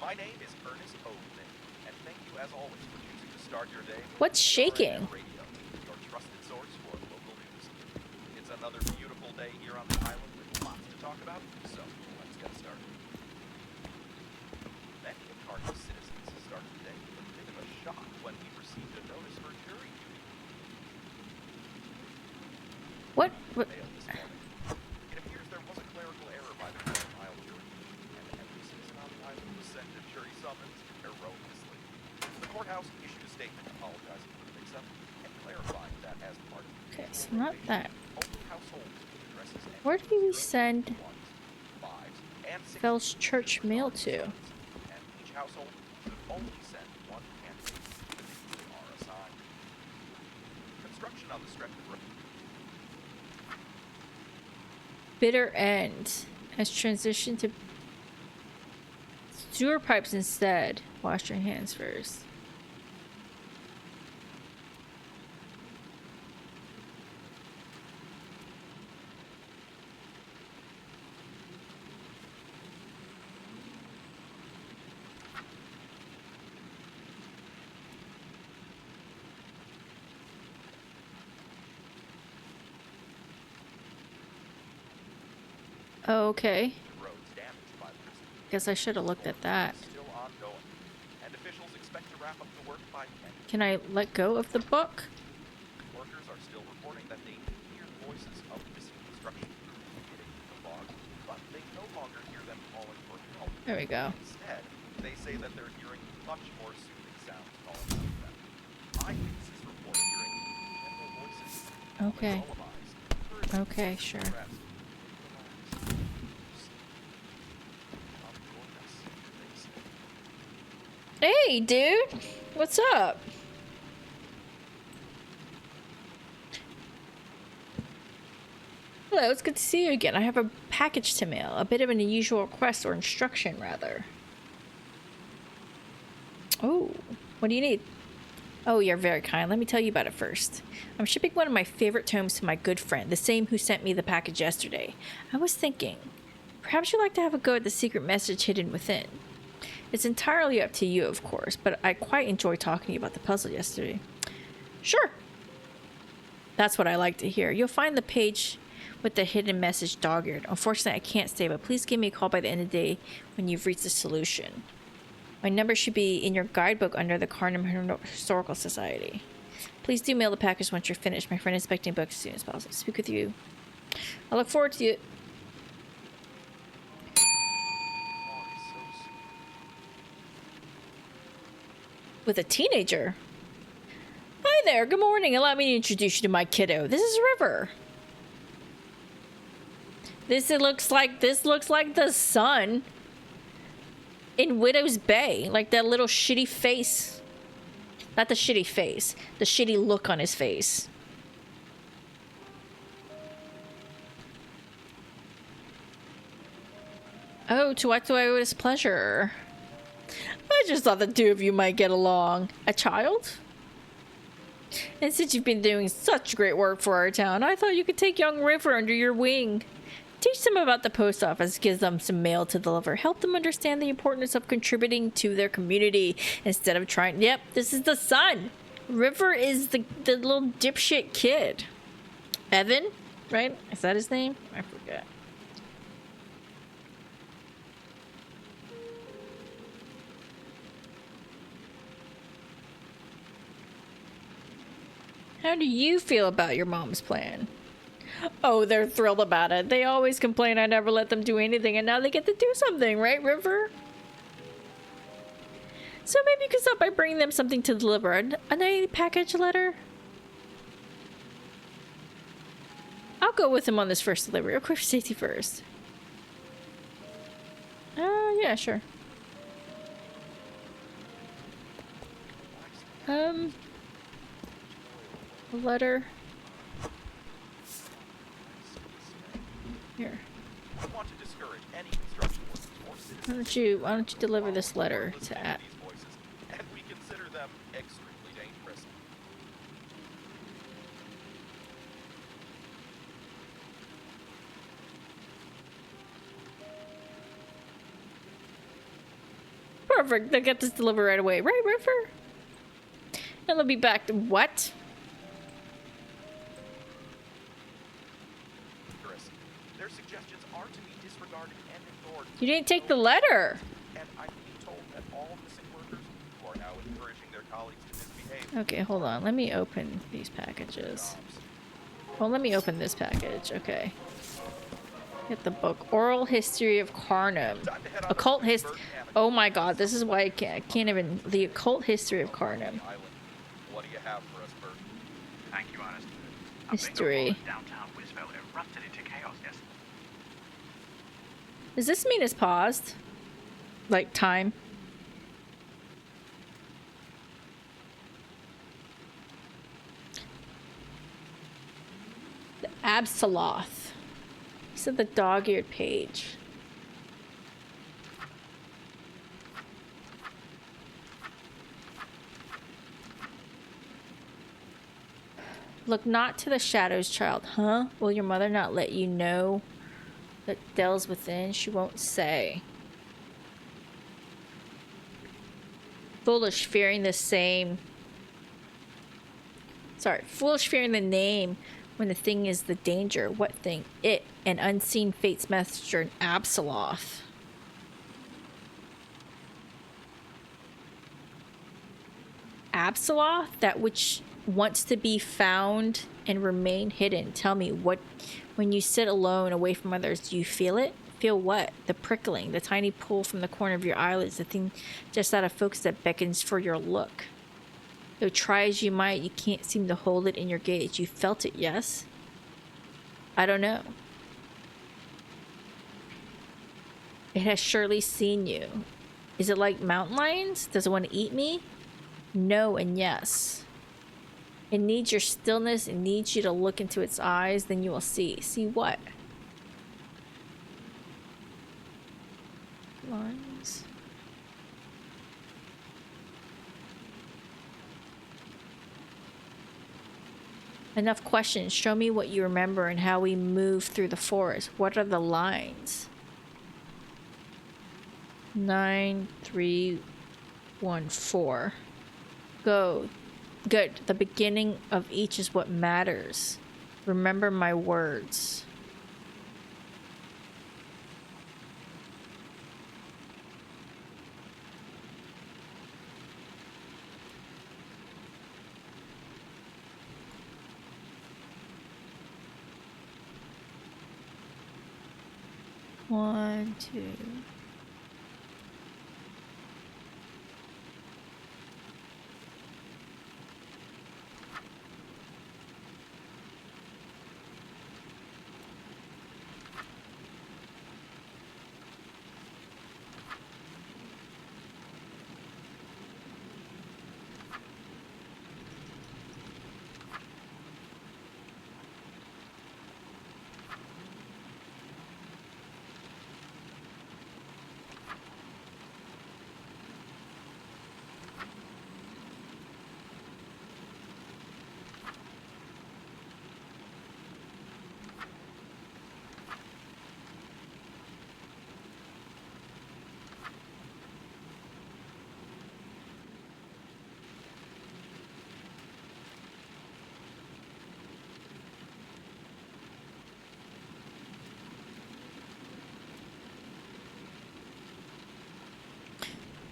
My name is Ernest Oldman, and thank you as always for choosing to start your day with What's shaking? Radio, your trusted source for local news. It's another beautiful day here on the island with lots to talk about, so let's get started. Many of Carnan's citizens started the day with a bit of a shock when we received a notice for jury duty. What? Mail this morning. It appears there was a clerical error by the trial jury, and every citizen on the island was sent a jury summons erroneously. The courthouse issued a statement apologizing for the mix-up and clarifying that as part of the Okay, so not that. only households with addresses and Where do we send ones, fives, and sixes Fells Church mail to? and each household should only send one candidate if they are assigned. Construction on the stretch of road. Bitter end has transitioned to sewer pipes instead. Wash your hands first. Okay. Roads damaged by the prison Guess I should have looked at that. is still ongoing, and officials expect to wrap up the work by May. Can I let go of the book? Workers are still reporting that they hear voices of missing construction crews hitting the fog, but they no longer hear them calling for help. There we go. Instead, they say that they're hearing much more soothing sounds calling out to them. Eyewitnesses report hearing gentle voices, Okay. lullabies, encouraging Okay, sure. rest. Relax. Come join us, they say. Hey, dude! What's up? Hello, it's good to see you again. I have a package to mail. A bit of an unusual request, or instruction, rather. Oh, what do you need? Oh, you're very kind. Let me tell you about it first. I'm shipping one of my favorite tomes to my good friend, the same who sent me the package yesterday. I was thinking, perhaps you'd like to have a go at the secret message hidden within. It's entirely up to you, of course, but I quite enjoyed talking to you about the puzzle yesterday. Sure. That's what I like to hear. You'll find the page with the hidden message dog-eared. Unfortunately, I can't stay, but please give me a call by the end of the day when you've reached the solution. My number should be in your guidebook under the Carnham Historical Society. Please do mail the package once you're finished. My friend is expecting books as soon as possible. Speak with you. I look forward to it. With a teenager. Hi there, good morning. Allow me to introduce you to my kiddo. This is River. This looks like the sun in Widow's Bay. Like that little shitty face. Not the shitty face. The shitty look on his face. Oh, to what do I owe this pleasure? I just thought the two of you might get along. A child? And since you've been doing such great work for our town, I thought you could take young River under your wing. Teach them about the post office, give them some mail to deliver, help them understand the importance of contributing to their community instead of trying. Yep, this is the son. River is the little dipshit kid. Evan, right? Is that his name? I forget. How do you feel about your mom's plan? Oh, they're thrilled about it. They always complain I never let them do anything, and now they get to do something, right, River? So maybe you could stop by bringing them something to deliver. A package letter? I'll go with him on this first delivery. Of course, safety first. Yeah, sure. A letter. Here. Want to discourage any construction workers or citizens. Why don't you deliver this letter to These voices, and we consider them extremely dangerous. Perfect. They'll get this delivered right away. Right, River? And they'll be back to what? Their suggestions are to be disregarded and ignored. You didn't take the letter. And I'm being told that all missing workers who are now encouraging their colleagues to misbehave. Okay, hold on. Let me open these packages. Well, let me open this package. Okay. Get the book. Oral History of Carnum. Occult History. Oh my god, this is why I can't even... The Occult History of Carnum. What do you have for us, Bert? Thank you, Honest. History. Downtown Wisville erupted into chaos yesterday. Does this mean it's paused? Like time? The Absoloth. He said the dog-eared page. Look not to the shadows, child. Huh? Will your mother not let you know that delves within? She won't say. Foolish, fearing the same. Sorry. Foolish, fearing the name when the thing is the danger. What thing? It, an unseen fate's messenger, an Absoloth. Absoloth? That which wants to be found and remain hidden. Tell me, what, when you sit alone away from others, do you feel it? Feel what? The prickling, the tiny pull from the corner of your eyelids, the thing just out of focus that beckons for your look. Though try as you might, you can't seem to hold it in your gaze. You felt it, yes? I don't know. It has surely seen you. Is it like mountain lions? Does it want to eat me? No and yes. It needs your stillness. It needs you to look into its eyes. Then you will see. See what? Lines. Enough questions. Show me what you remember and how we move through the forest. What are the lines? 9314. Go. Good. The beginning of each is what matters. Remember my words. 1, 2.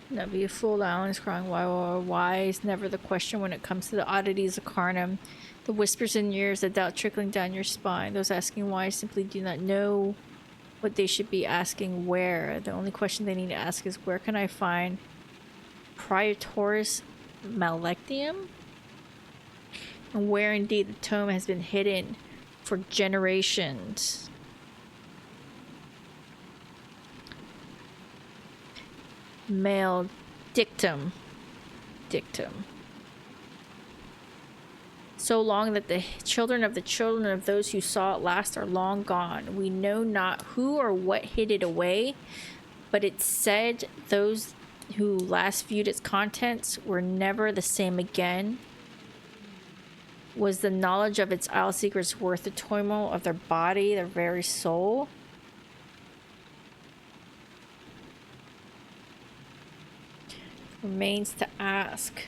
Not be a fool, Alan is crying. Why is never the question when it comes to the oddities of Carnum. The whispers in your ears, the doubt trickling down your spine. Those asking why simply do not know what they should be asking where. The only question they need to ask is, where can I find Praetorius Malectium? And where indeed the tome has been hidden for generations. Male dictum. So long that the children of those who saw it last are long gone. We know not who or what hid it away, but it said those who last viewed its contents were never the same again. Was the knowledge of its isle secrets worth the turmoil of their body, their very soul? Remains to ask.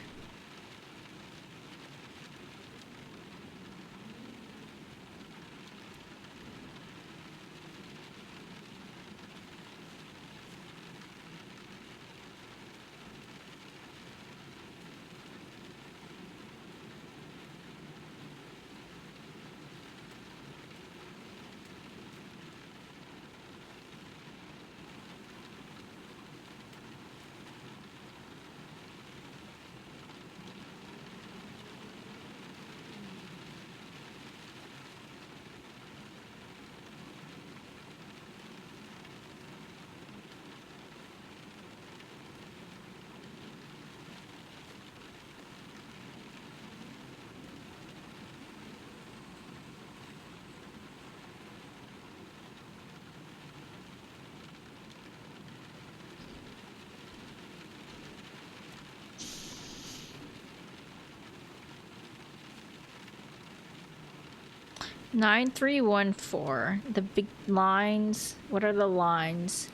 Nine 314. The big lines. What are the lines?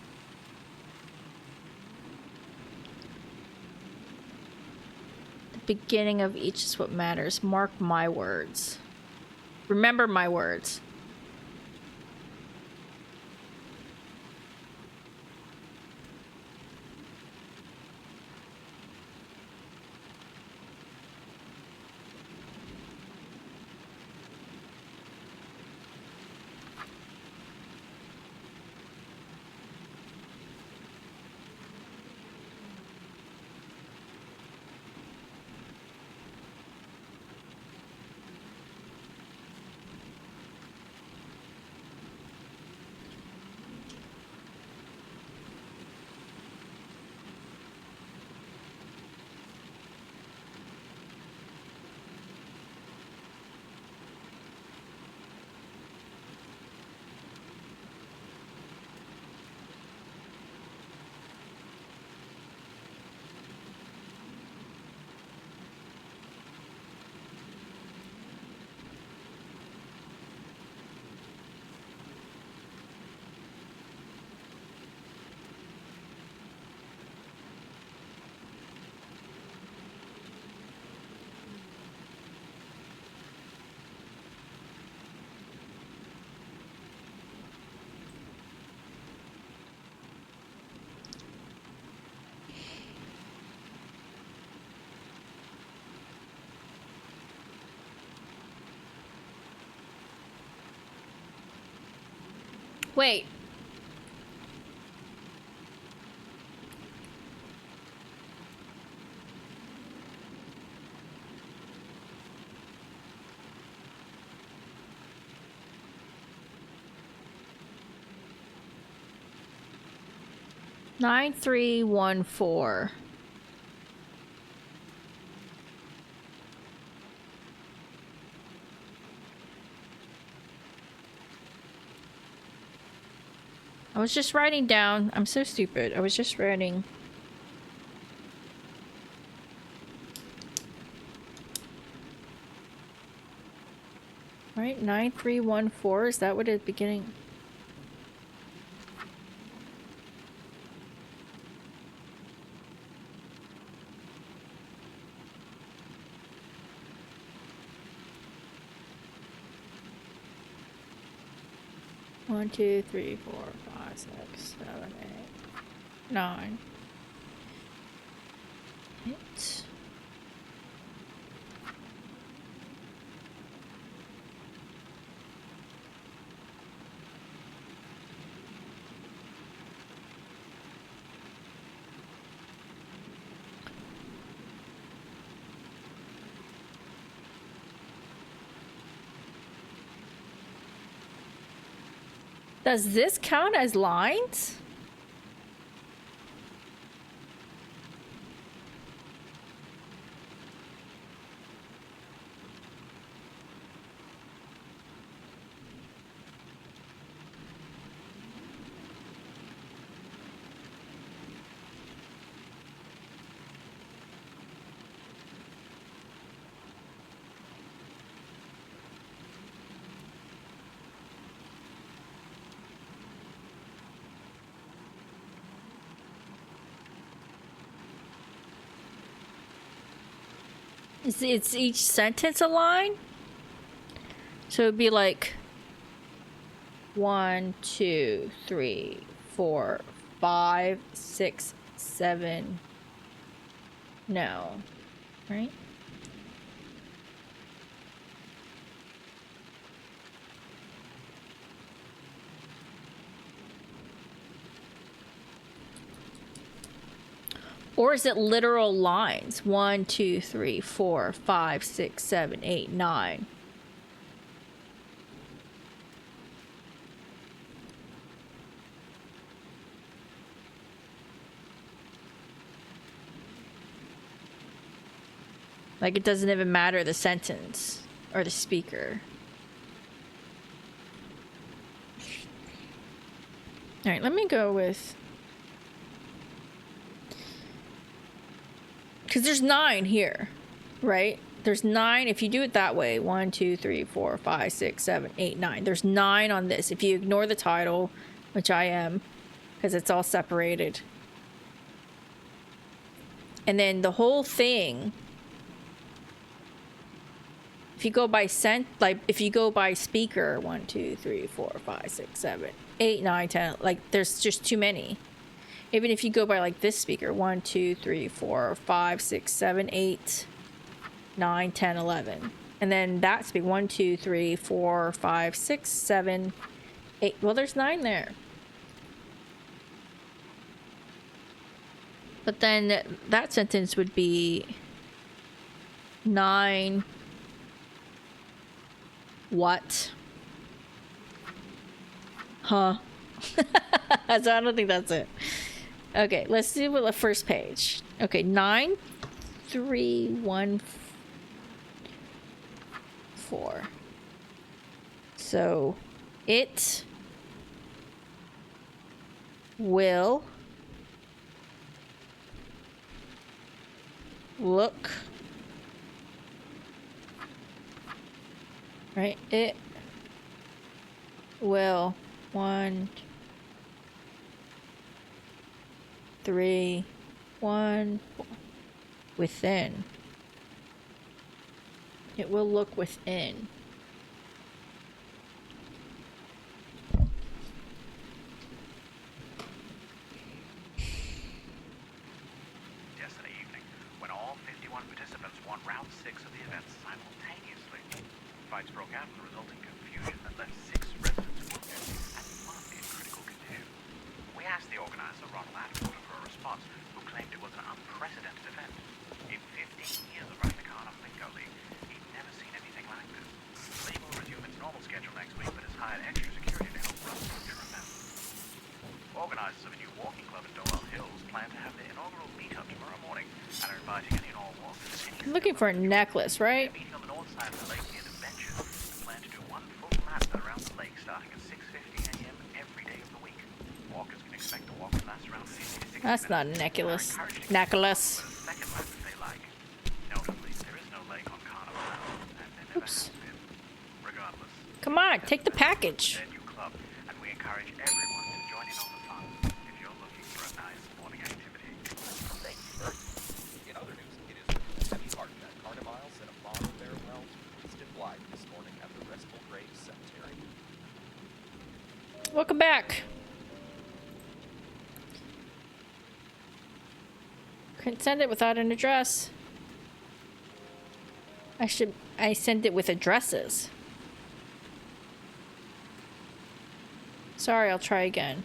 The beginning of each is what matters. Mark my words. Remember my words. Wait. 9314. I was just writing down. I'm so stupid. I was just writing. Right? 9314. Is that what it's beginning? One, two, three, 4, 5, 6, 7, 8, 9. 8. Does this count as lines? It's each sentence a line? So it'd be like 1, 2, 3, 4, 5, 6, 7. No. Right? Or is it literal lines? 1, 2, 3, 4, 5, 6, 7, 8, 9. Like, it doesn't even matter the sentence or the speaker. All right, let me go with... Because there's 9 here, right? There's 9 if you do it that way. 1, 2, 3, 4, 5, 6, 7, 8, 9. There's 9 on this. If you ignore the title, which I am, because it's all separated. And then the whole thing, if you go by if you go by speaker, 1, 2, 3, 4, 5, 6, 7, 8, 9, 10, like there's just too many. Even if you go by like this speaker, 1, 2, 3, 4, 5, 6, 7, 8, 9, 10, 11. And then that speaker, 1, 2, 3, 4, 5, 6, 7, 8. Well, there's 9 there. But then that sentence would be 9 what? Huh? So I don't think that's it. Okay, let's do the first page. Okay, 9, 3, 1, 4. So it will look, right? It will 1, 3, 1, 4. Within. It will look within. Yesterday evening, when all 51 participants won round 6 of the event simultaneously, fights broke out and the resulting confusion that left 6 residents wounded and 1 in critical condition. We asked the organizer, Ronald Atwater, for a response, who claimed it was an unprecedented event. In 15 years of running the Carnum Bingo League, he'd never seen anything like this. The league will resume its normal schedule next week, but has hired extra security to help run such an event. Organizers of a new walking club in Dowell Hill inviting any and all walkers. I'm looking for a necklace, right? Meeting on the north side of the lake near the benches. We plan to do one full lap around the lake starting at 6:50 a.m. every day of the week. Walkers can expect the walk to last around 50 to 60 That's not a minutes. necklace. They're encouraged to Necklace. go for a second lap if they like. Notably, there is no lake on Carnival Island, and there never Oops. has been. Regardless, Come on, take the package. their new club, and we encourage everyone to join in on the fun if you're looking for a nice morning activity. Thank you, Bert. In other news, it is with heavy heart that Carnivile said a fond farewell to Winston Blythe this morning at the Restful Graves Cemetery. Welcome back. Couldn't send it without an address. I send it with addresses. Sorry, I'll try again.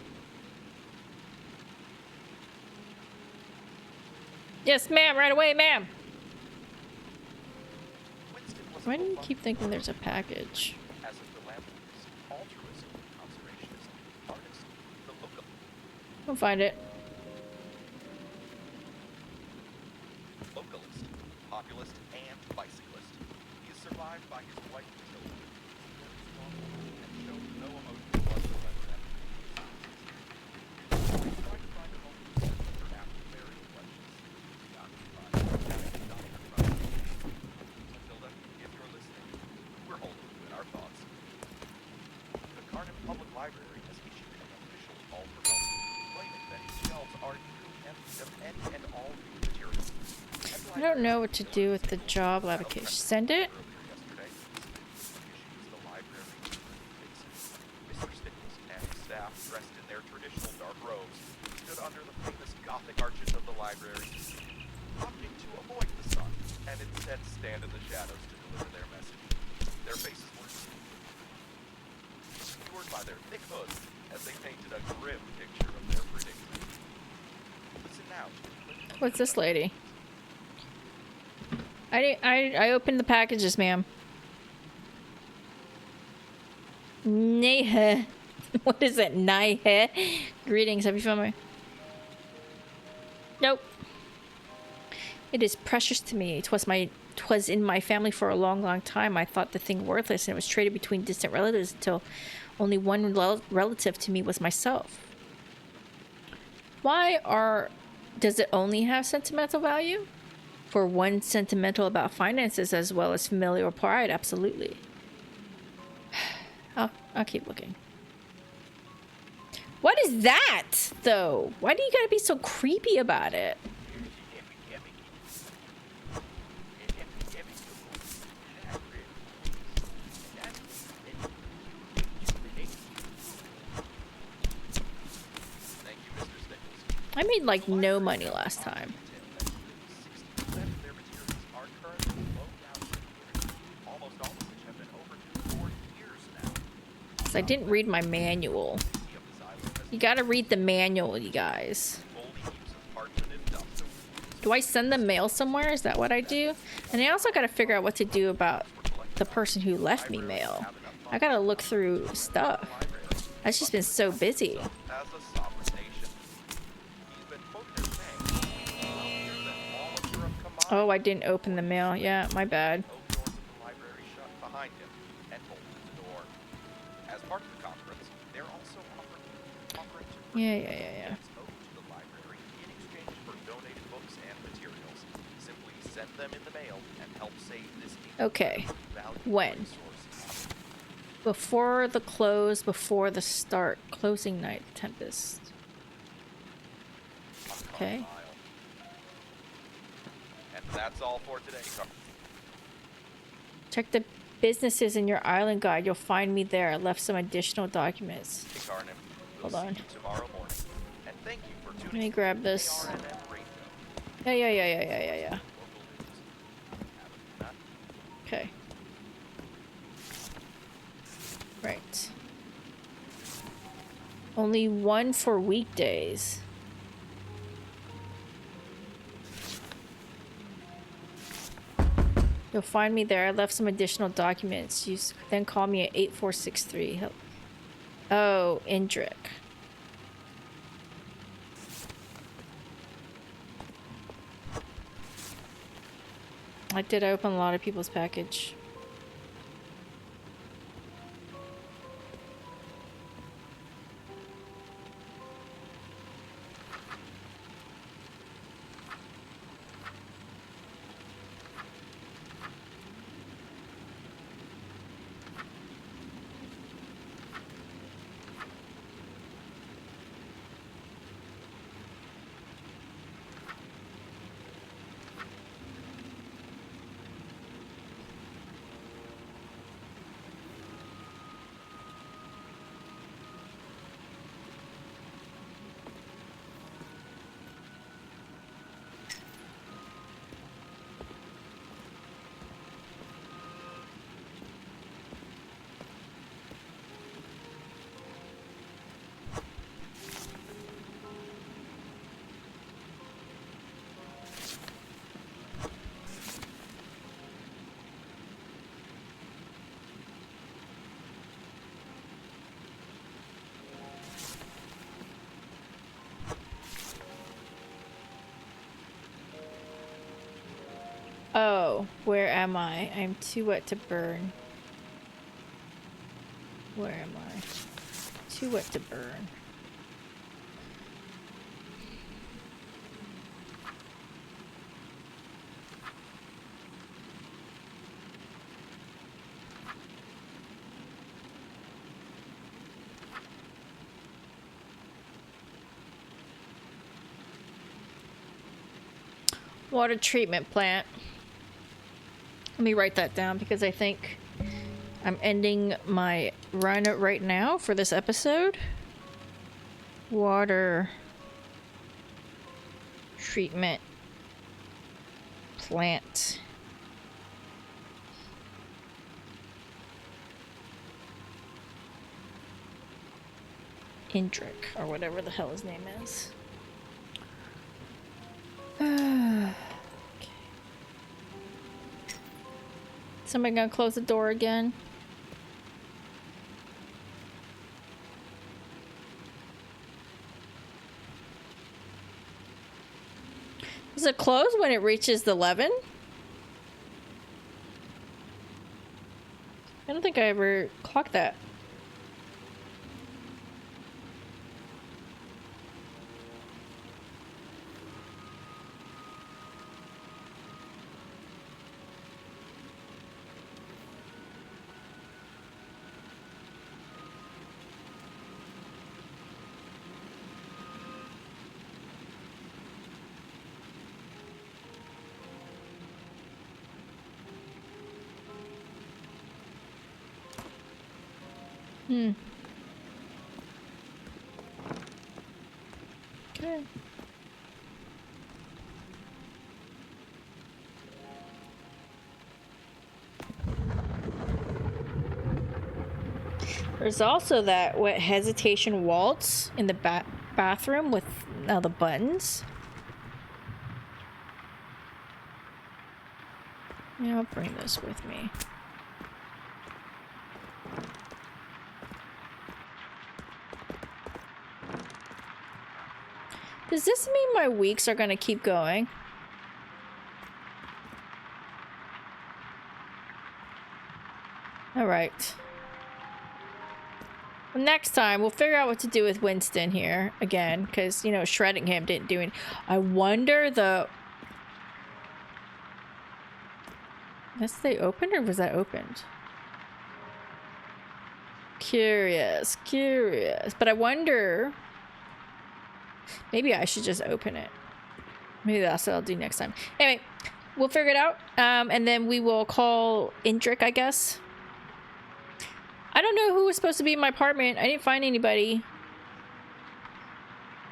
Yes, ma'am, right away, ma'am. Winston was Why a do you fun keep thinking there's a package? as a philanthropist, altruist, conservationist, artist, the local I'll find it. localist, populist, and bicyclist. He is survived by his wife and children. He is responsible and shows no emotion whatsoever at the He tried to find a home for his sister after burial questions. He occupied Dr. Matilda, if you're listening, we're holding you in our thoughts. The Cardiff Public Library has issued an official call for help, claiming that its shelves are nearly empty of any and all new materials. I don't know what to do with the job application. Send it? Mr. Stickles and his staff, dressed in their traditional dark robes, stood under the famous Gothic arches of the library, opting to avoid the sun and instead stand in the shadows to deliver their message. Their faces were obscured by their thick hoods as they painted a grim picture of their predicament. Listen now. What's this lady? I opened the packages, ma'am. Nehe. What is it? Nehe. Greetings. Have you found my... Nope. It is precious to me. 'Twas in my family for a long, long time. I thought the thing worthless, and it was traded between distant relatives until only one relative to me was myself. Does it only have sentimental value? For one, sentimental about finances as well as familial pride, absolutely. I'll keep looking. What is that, though? Why do you gotta be so creepy about it? Thank you, Mr. Stickles. I made like no money last time. 60% of their materials are currently loaned out to the community, almost all of which have been overdue for years now. 'Cause I didn't read my manual. The of this island has You gotta read the manual, you guys. fully use of parchment and dumps. Do I send the mail somewhere? Is that what I do? And I also gotta figure out what to do about the person who left me mail. I gotta look through stuff. I've just been so busy. As a sovereign nation, he's been quoted as saying, "Healthier than all of Europe combined." Oh, I didn't open the mail. Yeah, my bad. Oak doors of the library shut behind him and bolted the door. As part of the conference, they're also offering to Yeah. ode to the library in exchange for donated books and materials. Simply send them in the mail and help save this Okay. valuable When? resource. Before the close, before the start. Closing night, Tempest. Okay. And that's all for today. Check the businesses in your island guide. You'll find me there. I left some additional documents. Carnum, we'll Hold on. see you tomorrow morning. And thank you for Let tuning me in grab to this. ARNM Radio. Yeah. Local news. Have a good night. Okay. Right. Only one for weekdays. You'll find me there. I left some additional documents. Then call me at 8463. Oh, Indric. I did open a lot of people's package. Oh, where am I? I'm too wet to burn. Where am I? Too wet to burn. Water treatment plant. Let me write that down because I think I'm ending my run right now for this episode. Water treatment plant. Indrick, or whatever the hell his name is. Okay. Somebody gonna close the door again? Does it close when it reaches the 11? I don't think I ever clocked that. Okay. There's also that wet hesitation waltz in the bathroom with now the buttons. Yeah, I'll bring this with me. Does this mean my weeks are gonna keep going? Alright. Well, next time, we'll figure out what to do with Winston here again, because, you know, shredding him didn't do it. I wonder the... Did they opened or was that opened? Curious, curious. But I wonder... Maybe I should just open it. Maybe that's what I'll do next time. Anyway, we'll figure it out. And then we will call Indrick, I guess. I don't know who was supposed to be in my apartment. I didn't find anybody.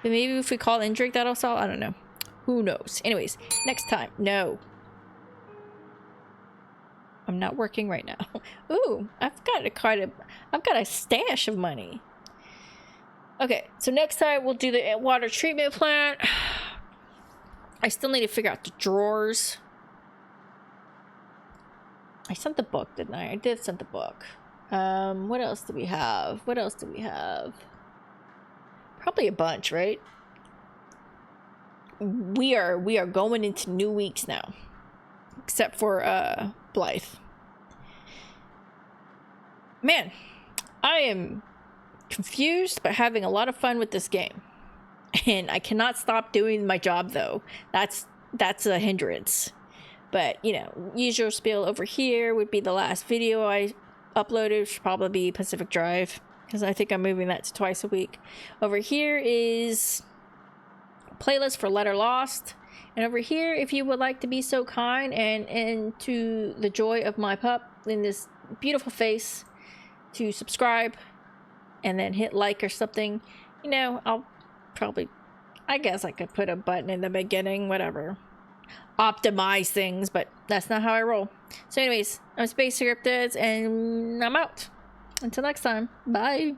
But maybe if we call Indrick, that'll solve. I don't know. Who knows? Anyways, next time. No. I'm not working right now. Ooh, I've got a stash of money. Okay, so next time we'll do the water treatment plant. I still need to figure out the drawers. I sent the book, didn't I? I did send the book. What else do we have? What else do we have? Probably a bunch, right? We are going into new weeks now. except for Blythe. Man, I am confused but having a lot of fun with this game. And I cannot stop doing my job though. That's a hindrance. But, you know, usual spiel over here would be the last video I uploaded, which should probably be Pacific Drive, because I think I'm moving that to twice a week. Over here is playlist for Letter Lost. And over here, if you would like to be so kind and to the joy of my pup in this beautiful face, to subscribe and then hit like or something, you know, I'll probably, I guess I could put a button in the beginning, whatever. Optimize things, but that's not how I roll. So anyways, I'm Space Scripted and I'm out. Until next time, bye.